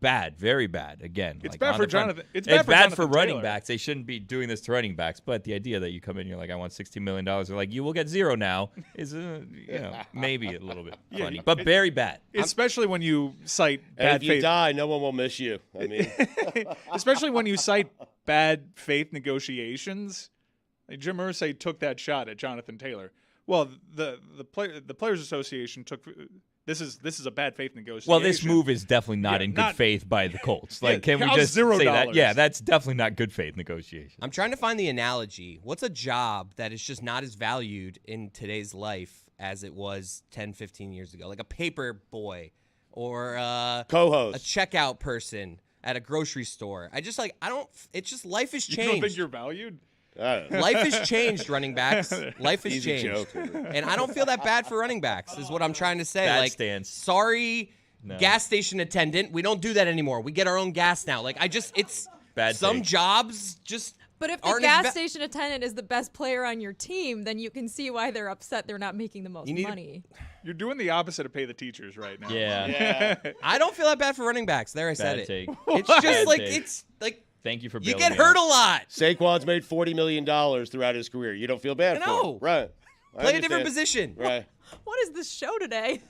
Speaker 5: bad, very bad. Again,
Speaker 1: It's
Speaker 5: like,
Speaker 1: bad
Speaker 5: on
Speaker 1: for
Speaker 5: the front.
Speaker 1: Jonathan. It's
Speaker 5: It's
Speaker 1: bad for
Speaker 5: bad
Speaker 1: Jonathan
Speaker 5: for running
Speaker 1: Taylor.
Speaker 5: backs. They shouldn't be doing this to running backs. But the idea that you come in, you're like, I want $16 million. They're like, you will get $0 now. Is maybe a little bit funny, but very bad.
Speaker 1: Especially when you cite
Speaker 4: And
Speaker 1: bad
Speaker 4: if you
Speaker 1: faith.
Speaker 4: die, no one will miss you. I mean,
Speaker 1: Especially when you cite bad faith negotiations. Like Jim Irsay took that shot at Jonathan Taylor. Well, the Players Association this is a bad faith negotiation.
Speaker 5: Well, this move is definitely not
Speaker 1: Yeah,
Speaker 5: in good
Speaker 1: not-
Speaker 5: faith by the Colts. Like, can we
Speaker 1: how's
Speaker 5: just
Speaker 1: $0?
Speaker 5: say that? Yeah, that's definitely not good faith negotiation.
Speaker 3: I'm trying to find the analogy. What's a job that is just not as valued in today's life as it was 10, 15 years ago? Like a paper boy or a
Speaker 4: Co-host.
Speaker 3: checkout person at a grocery store. I don't, it's just life has
Speaker 1: You
Speaker 3: changed.
Speaker 1: don't think you're valued?
Speaker 4: I don't know.
Speaker 3: Life has changed, running backs. Life has
Speaker 4: Easy
Speaker 3: changed.
Speaker 4: joke.
Speaker 3: And I don't feel that bad for running backs, is what I'm trying to say.
Speaker 5: Bad
Speaker 3: like,
Speaker 5: stance.
Speaker 3: sorry,
Speaker 5: No.
Speaker 3: gas station attendant. We don't do that anymore. We get our own gas now. Like, it's
Speaker 5: Bad
Speaker 3: some
Speaker 5: take.
Speaker 3: jobs just
Speaker 2: But if the
Speaker 3: aren't as
Speaker 2: gas station attendant is the best player on your team, then you can see why they're upset they're not making the most
Speaker 3: You need to-
Speaker 2: money.
Speaker 1: You're doing the opposite of pay the teachers right now.
Speaker 5: Yeah.
Speaker 3: I don't feel that bad for running backs. There, I said
Speaker 5: Bad
Speaker 3: it.
Speaker 5: take.
Speaker 3: It's just
Speaker 5: Bad
Speaker 3: like
Speaker 5: take.
Speaker 3: it's like
Speaker 5: Thank you for
Speaker 3: you
Speaker 5: bailing
Speaker 3: get
Speaker 5: me
Speaker 3: hurt
Speaker 5: out.
Speaker 3: a lot.
Speaker 4: Saquon's made $40 million throughout his career. You don't feel bad
Speaker 3: I
Speaker 4: for
Speaker 3: know.
Speaker 4: him. Right. I
Speaker 3: Play a different
Speaker 4: understand.
Speaker 3: position.
Speaker 4: Right.
Speaker 2: What is this show today?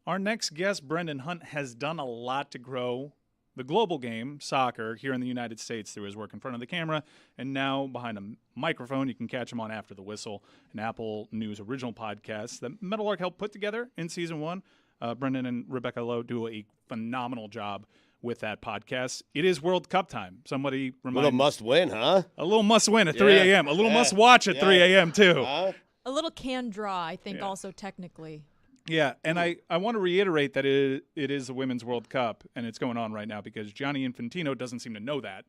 Speaker 1: Our next guest, Brendan Hunt, has done a lot to grow the global game, soccer, here in the United States through his work in front of the camera and now behind a microphone. You can catch him on After the Whistle, an Apple News original podcast that Meadowlark helped put together in season 1. Brendan and Rebecca Lowe do a phenomenal job with that podcast. It is World Cup time. Somebody remind
Speaker 4: A little must win, huh?
Speaker 1: A little must win at 3 a.m. A little must watch at 3 a.m. too.
Speaker 2: A little can draw, I think, also technically.
Speaker 1: Yeah, and I want to reiterate that it is the Women's World Cup, and it's going on right now because Gianni Infantino doesn't seem to know that.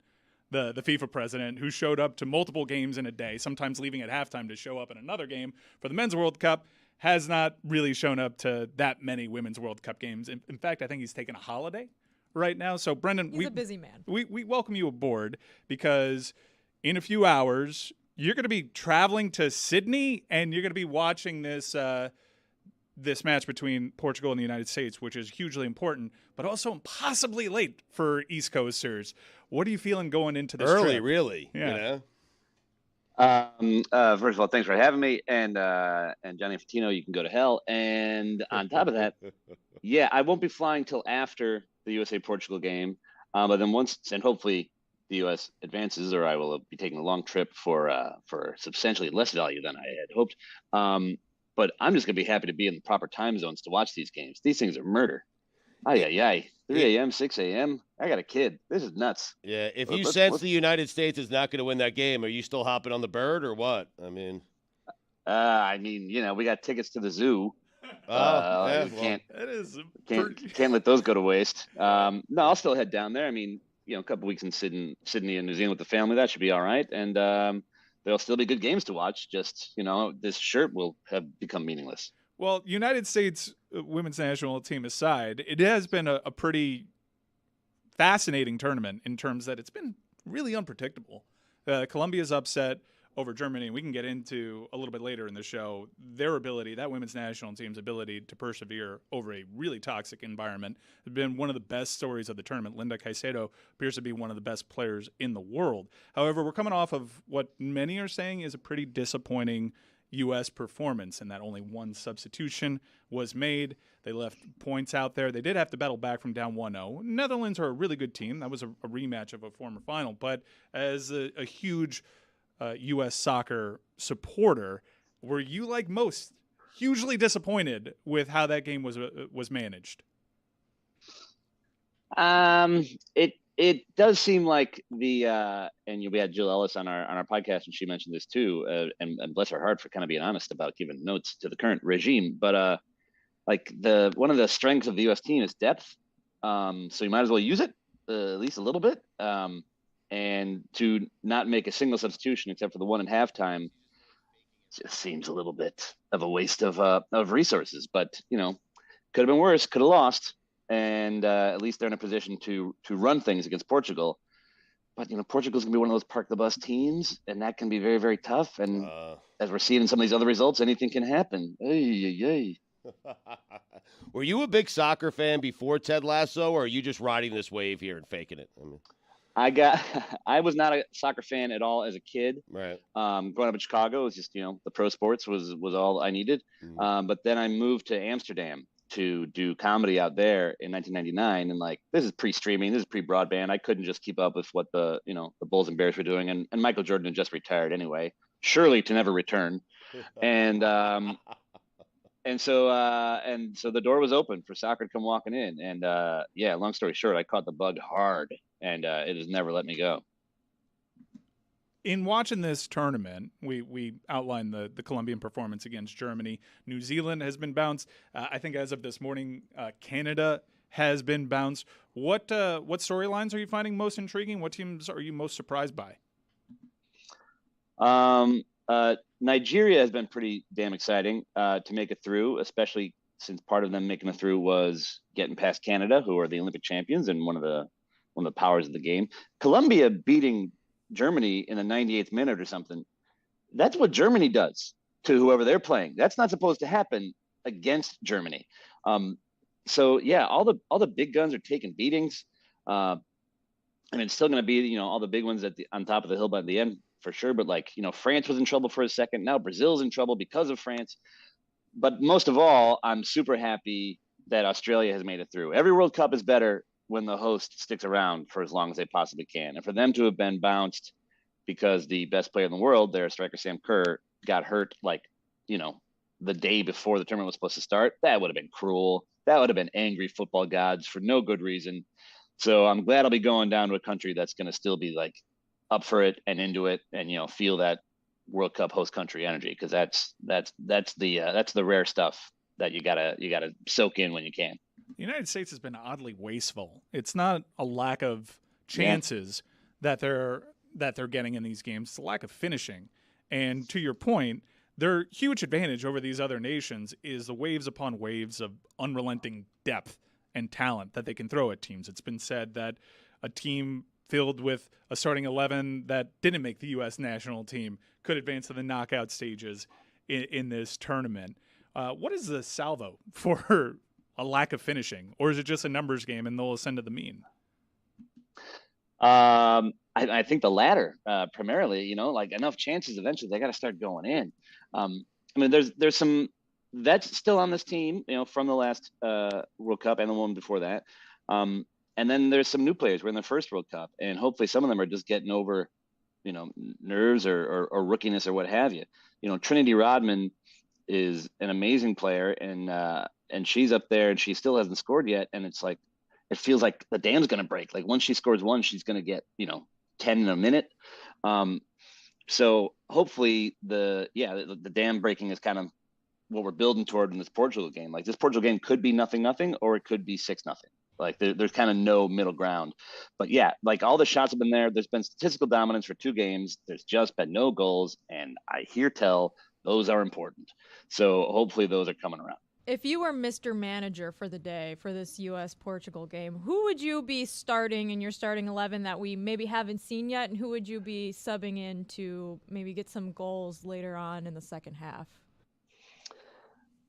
Speaker 1: The FIFA president, who showed up to multiple games in a day, sometimes leaving at halftime to show up in another game for the Men's World Cup, has not really shown up to that many Women's World Cup games. In fact, I think he's taking a holiday right now. So, Brendan,
Speaker 2: he's a busy man.
Speaker 1: We welcome you aboard because in a few hours, you're going to be traveling to Sydney, and you're going to be watching this this match between Portugal and the United States, which is hugely important, but also impossibly late for East Coasters. What are you feeling going into this
Speaker 4: early,
Speaker 1: trip?
Speaker 4: really?
Speaker 1: Yeah.
Speaker 6: First of all, thanks for having me, and Johnny Infantino, you can go to hell. And on top of that, I won't be flying till after the USA-Portugal game, but then once, and hopefully the U.S. advances, or I will be taking a long trip for substantially less value than I had hoped. But I'm just going to be happy to be in the proper time zones to watch these games. These things are murder. 3 a.m., 6 a.m. I got a kid. This is nuts.
Speaker 4: Yeah, if you sense the United States is not going to win that game, are you still hopping on the bird or what? I mean,
Speaker 6: we got tickets to the zoo.
Speaker 1: Can't
Speaker 6: let those go to waste. No, I'll still head down there. I mean, a couple weeks in Sydney and New Zealand with the family, that should be all right. And there'll still be good games to watch. Just, this shirt will have become meaningless.
Speaker 1: Well, United States women's national team aside, it has been a pretty fascinating tournament in terms that it's been really unpredictable. Colombia's upset over Germany, and we can get into a little bit later in the show, their ability, that women's national team's ability to persevere over a really toxic environment has been one of the best stories of the tournament. Linda Caicedo appears to be one of the best players in the world. However, we're coming off of what many are saying is a pretty disappointing U.S. performance, and that only one substitution was made. They left points out there. They did have to battle back from down 1-0. Netherlands are a really good team. That was a rematch of a former final, but as a huge U.S. soccer supporter, were you, like most, hugely disappointed with how that game was managed?
Speaker 6: It does seem like we had Jill Ellis on our podcast, and she mentioned this too, and bless her heart for kind of being honest about giving notes to the current regime. But one of the strengths of the U.S. team is depth, so you might as well use it at least a little bit. And to not make a single substitution except for the one in halftime just seems a little bit of a waste of resources. But could have been worse, could have lost, and at least they're in a position to run things against Portugal. But Portugal's gonna be one of those park the bus teams, and that can be very, very tough. And as we're seeing in some of these other results, anything can happen.
Speaker 4: Were you a big soccer fan before Ted Lasso, or are you just riding this wave here and faking it?
Speaker 6: I was not a soccer fan at all as a kid.
Speaker 4: Right.
Speaker 6: Growing up in Chicago, it was just, the pro sports was all I needed. But then I moved to Amsterdam to do comedy out there in 1999. And this is pre-streaming, this is pre-broadband. I couldn't just keep up with what the Bulls and Bears were doing. And Michael Jordan had just retired anyway, surely to never return. And so the door was open for soccer to come walking in. And long story short, I caught the bug hard. And it has never let me go.
Speaker 1: In watching this tournament, we outlined the Colombian performance against Germany. New Zealand has been bounced. I think as of this morning, Canada has been bounced. What storylines are you finding most intriguing? What teams are you most surprised by?
Speaker 6: Nigeria has been pretty damn exciting to make it through, especially since part of them making it through was getting past Canada, who are the Olympic champions and one of the powers of the game. Colombia beating Germany in the 98th minute or something. That's what Germany does to whoever they're playing. That's not supposed to happen against Germany. So all the big guns are taking beatings. And it's still going to be, all the big ones on top of the hill by the end for sure. But France was in trouble for a second. Now Brazil's in trouble because of France. But most of all, I'm super happy that Australia has made it through. Every World Cup is better when the host sticks around for as long as they possibly can. And for them to have been bounced because the best player in the world, their striker Sam Kerr, got hurt the day before the tournament was supposed to start, that would have been cruel. That would have been angry football gods for no good reason. So I'm glad I'll be going down to a country that's going to still be like up for it and into it, and feel that World Cup host country energy, because that's the rare stuff that you gotta soak in when you can.
Speaker 1: The United States has been oddly wasteful. It's not a lack of chances that they're getting in these games. It's a lack of finishing. And to your point, their huge advantage over these other nations is the waves upon waves of unrelenting depth and talent that they can throw at teams. It's been said that a team filled with a starting 11 that didn't make the U.S. national team could advance to the knockout stages in this tournament. What is the salvo for a lack of finishing, or is it just a numbers game and they'll ascend to the mean?
Speaker 6: I think the latter, primarily. Like enough chances eventually they got to start going in. There's some vets still on this team, from the last World Cup and the one before that. And then there's some new players who were in the first World Cup, and hopefully some of them are just getting over, nerves or rookiness or what have you. Trinity Rodman is an amazing player, and she's up there and she still hasn't scored yet. And it's like, it feels like the dam's going to break. Like once she scores one, she's going to get, 10 in a minute. So hopefully the dam breaking is kind of what we're building toward in this Portugal game. Like this Portugal game could be 0-0, or it could be 6-0. Like there's kind of no middle ground. But yeah, like all the shots have been there. There's been statistical dominance for 2 games. There's just been no goals. And I hear tell those are important. So hopefully those are coming around.
Speaker 2: If you were Mr. Manager for the day for this U.S.-Portugal game, who would you be starting in your starting 11 that we maybe haven't seen yet, and who would you be subbing in to maybe get some goals later on in the second half?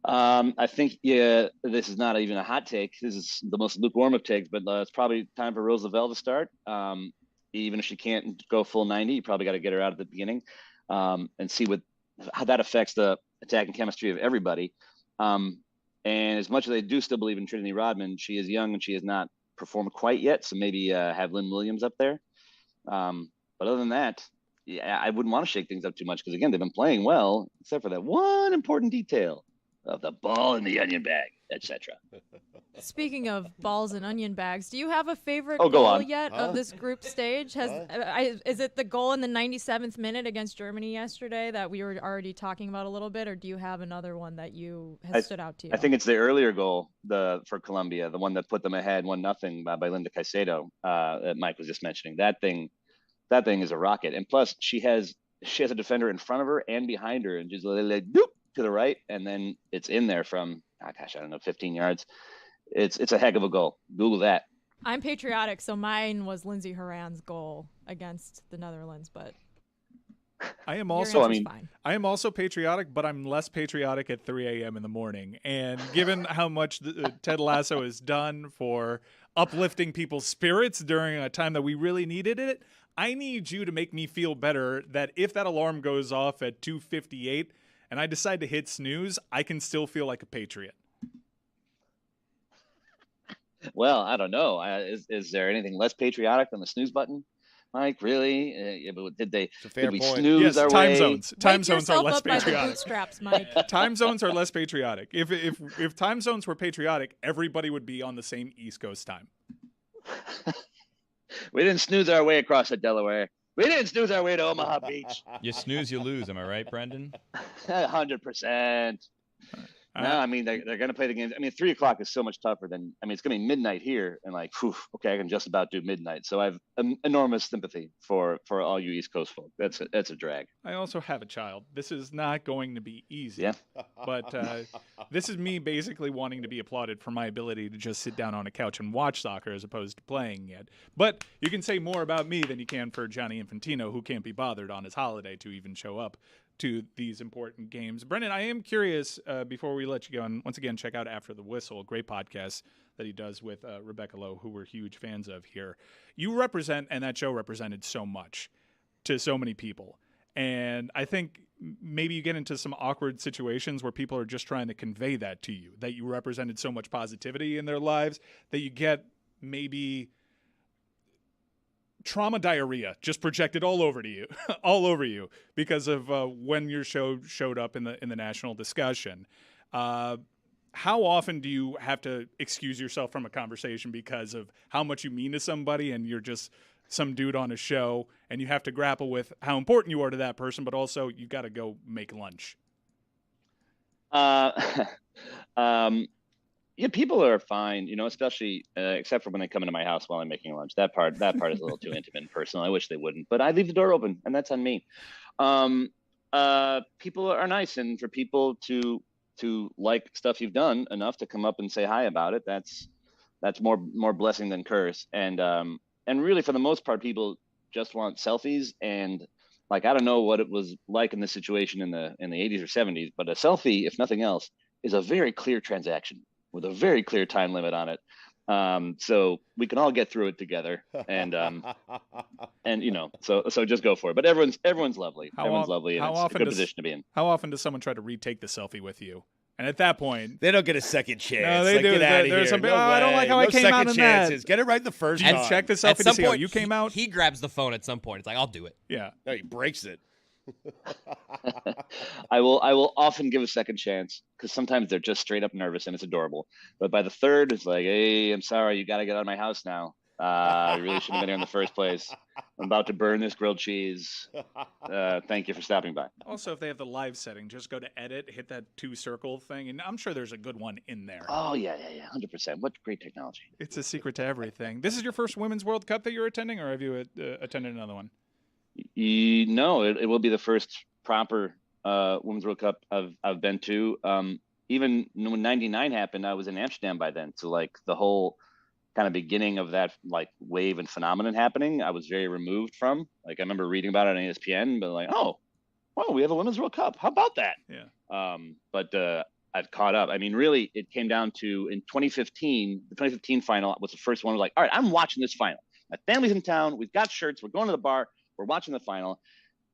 Speaker 6: I think, this is not even a hot take. This is the most lukewarm of takes, but it's probably time for Rose Lavelle to start. Even if she can't go full 90, you probably got to get her out at the beginning and see how that affects the attacking chemistry of everybody. And as much as I do still believe in Trinity Rodman, she is young and she has not performed quite yet. So maybe have Lynn Williams up there. But other than that, I wouldn't want to shake things up too much because, again, they've been playing well, except for that one important detail of the ball in the onion bag, etc.
Speaker 2: Speaking of balls and onion bags, do you have a favorite
Speaker 6: go
Speaker 2: goal
Speaker 6: on.
Speaker 2: yet of this group stage? Is it the goal in the 97th minute against Germany yesterday that we were already talking about a little bit, or do you have another one that has stood out to you?
Speaker 6: I think it's the earlier goal for Colombia, the one that put them ahead 1-0 by Linda Caicedo that Mike was just mentioning. That thing is a rocket, and plus she has a defender in front of her and behind her, and just like doop to the right, and then it's in there from 15 yards. It's a heck of a goal. Google that.
Speaker 2: I'm patriotic, so mine was Lindsey Horan's goal against the Netherlands, but
Speaker 1: I am also
Speaker 2: fine.
Speaker 1: I am also patriotic, but I'm less patriotic at 3 a.m. in the morning. And given how much Ted Lasso has done for uplifting people's spirits during a time that we really needed it, I need you to make me feel better that if that alarm goes off at 2:58 and I decide to hit snooze, I can still feel like a patriot.
Speaker 6: Well, I don't know. Is there anything less patriotic than the snooze button, Mike? Really? Did we snooze
Speaker 1: yes,
Speaker 6: our
Speaker 1: time
Speaker 6: way?
Speaker 1: zones. Time zones are less
Speaker 2: By the
Speaker 1: patriotic.
Speaker 2: bootstraps, Mike.
Speaker 1: Time zones are less patriotic. If time zones were patriotic, everybody would be on the same East Coast time.
Speaker 6: We didn't snooze our way across the Delaware. We didn't snooze our way to Omaha Beach.
Speaker 5: You snooze, you lose. Am I right, Brendan?
Speaker 6: 100%. No, I mean, they're going to play the game. I mean, 3 o'clock is so much tougher than, it's going to be midnight here. And okay, I can just about do midnight. So I have enormous sympathy for all you East Coast folk. That's a drag.
Speaker 1: I also have a child. This is not going to be easy.
Speaker 6: Yeah.
Speaker 1: But this is me basically wanting to be applauded for my ability to just sit down on a couch and watch soccer as opposed to playing it. But you can say more about me than you can for Gianni Infantino, who can't be bothered on his holiday to even show up to these important games. Brendan, I am curious, before we let you go, and once again, check out After the Whistle, a great podcast that he does with Rebecca Lowe, who we're huge fans of here. You represent, and that show represented so much to so many people. And I think maybe you get into some awkward situations where people are just trying to convey that to you, that you represented so much positivity in their lives that you get maybe trauma diarrhea just projected all over to you, all over you because of when your show showed up in the national discussion. How often do you have to excuse yourself from a conversation because of how much you mean to somebody and you're just some dude on a show and you have to grapple with how important you are to that person, but also you got to go make lunch?
Speaker 6: Yeah, people are fine, especially except for when they come into my house while I'm making lunch. That part is a little too intimate and personal. I wish they wouldn't, but I leave the door open, and that's on me. People are nice, and for people to like stuff you've done enough to come up and say hi about it, that's more blessing than curse. And really, for the most part, people just want selfies. And I don't know what it was like in this situation in the 80s or 70s, but a selfie, if nothing else, is a very clear transaction with a very clear time limit on it. So we can all get through it together, and so just go for it. But everyone's lovely. Everyone's lovely, and it's a good position to be in.
Speaker 1: How often does someone try to retake the selfie with you? And at that point,
Speaker 4: they don't get a second chance.
Speaker 1: No, they do.
Speaker 4: Get out of
Speaker 1: There's
Speaker 4: here.
Speaker 1: some. I don't like how I came out in
Speaker 4: chances.
Speaker 1: that.
Speaker 4: Get it right the first
Speaker 1: Did
Speaker 4: time.
Speaker 1: you check the selfie to see how you came out?
Speaker 3: He grabs the phone at some point. It's like, I'll do it.
Speaker 1: Yeah.
Speaker 4: No, he breaks it.
Speaker 6: I will often give a second chance because sometimes they're just straight up nervous and it's adorable. But by the third, it's like, hey, I'm sorry, you got to get out of my house now. I really shouldn't have been here in the first place. I'm about to burn this grilled cheese. Thank you for stopping by.
Speaker 1: Also, if they have the live setting, just go to edit, hit that 2-circle thing, and I'm sure there's a good one in there.
Speaker 6: Oh, yeah, 100%. What great technology.
Speaker 1: It's a secret to everything. This is your first Women's World Cup that you're attending, or have you attended another one?
Speaker 6: No, it will be the first proper Women's World Cup I've been to. Even when '99 happened, I was in Amsterdam by then. So the whole kind of beginning of that wave and phenomenon happening, I was very removed from. I remember reading about it on ESPN, but oh, wow, we have a Women's World Cup. How about that?
Speaker 1: Yeah.
Speaker 6: But I've caught up. I mean, really, it came down to in 2015. The 2015 final was the first one. I was like, all right, I'm watching this final. My family's in town. We've got shirts. We're going to the bar. We're watching the final,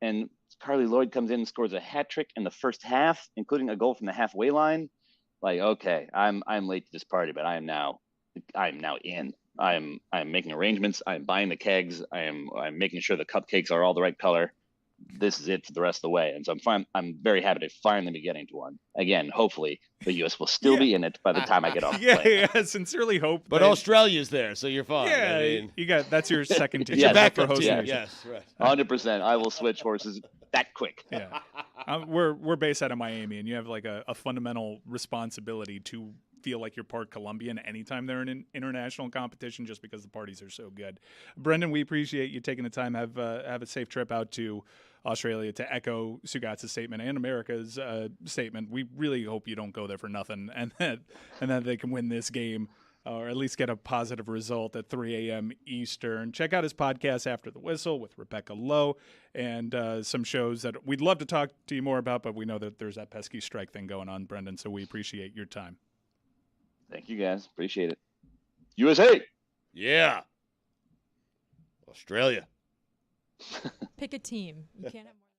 Speaker 6: and Carly Lloyd comes in and scores a hat trick in the first half, including a goal from the halfway line. Okay, I'm late to this party, but I am now in. I'm making arrangements. I'm buying the kegs. I'm making sure the cupcakes are all the right color. This is it for the rest of the way. And so I'm very happy to finally be getting to one. Again, hopefully the U.S. will still be in it by the time I get off the plane.
Speaker 1: Yeah, sincerely hope.
Speaker 4: But Australia's there, so you're fine.
Speaker 1: Yeah, that's your second team.
Speaker 6: Yeah,
Speaker 1: for hosting.
Speaker 4: Yes, right.
Speaker 6: 100%. I will switch horses that quick.
Speaker 1: Yeah, we're based out of Miami, and you have a fundamental responsibility to feel like you're part Colombian anytime they're in an international competition, just because the parties are so good. Brendan, we appreciate you taking the time. Have a safe trip out to Australia to echo Sugat's statement and America's statement. We really hope you don't go there for nothing, and that they can win this game, or at least get a positive result at 3 a.m. Eastern. Check out his podcast, After the Whistle, with Rebecca Lowe, and some shows that we'd love to talk to you more about, but we know that there's that pesky strike thing going on, Brendan, so we appreciate your time.
Speaker 6: Thank you, guys. Appreciate it. USA!
Speaker 4: Yeah. Australia.
Speaker 2: Pick a team. You can't have more.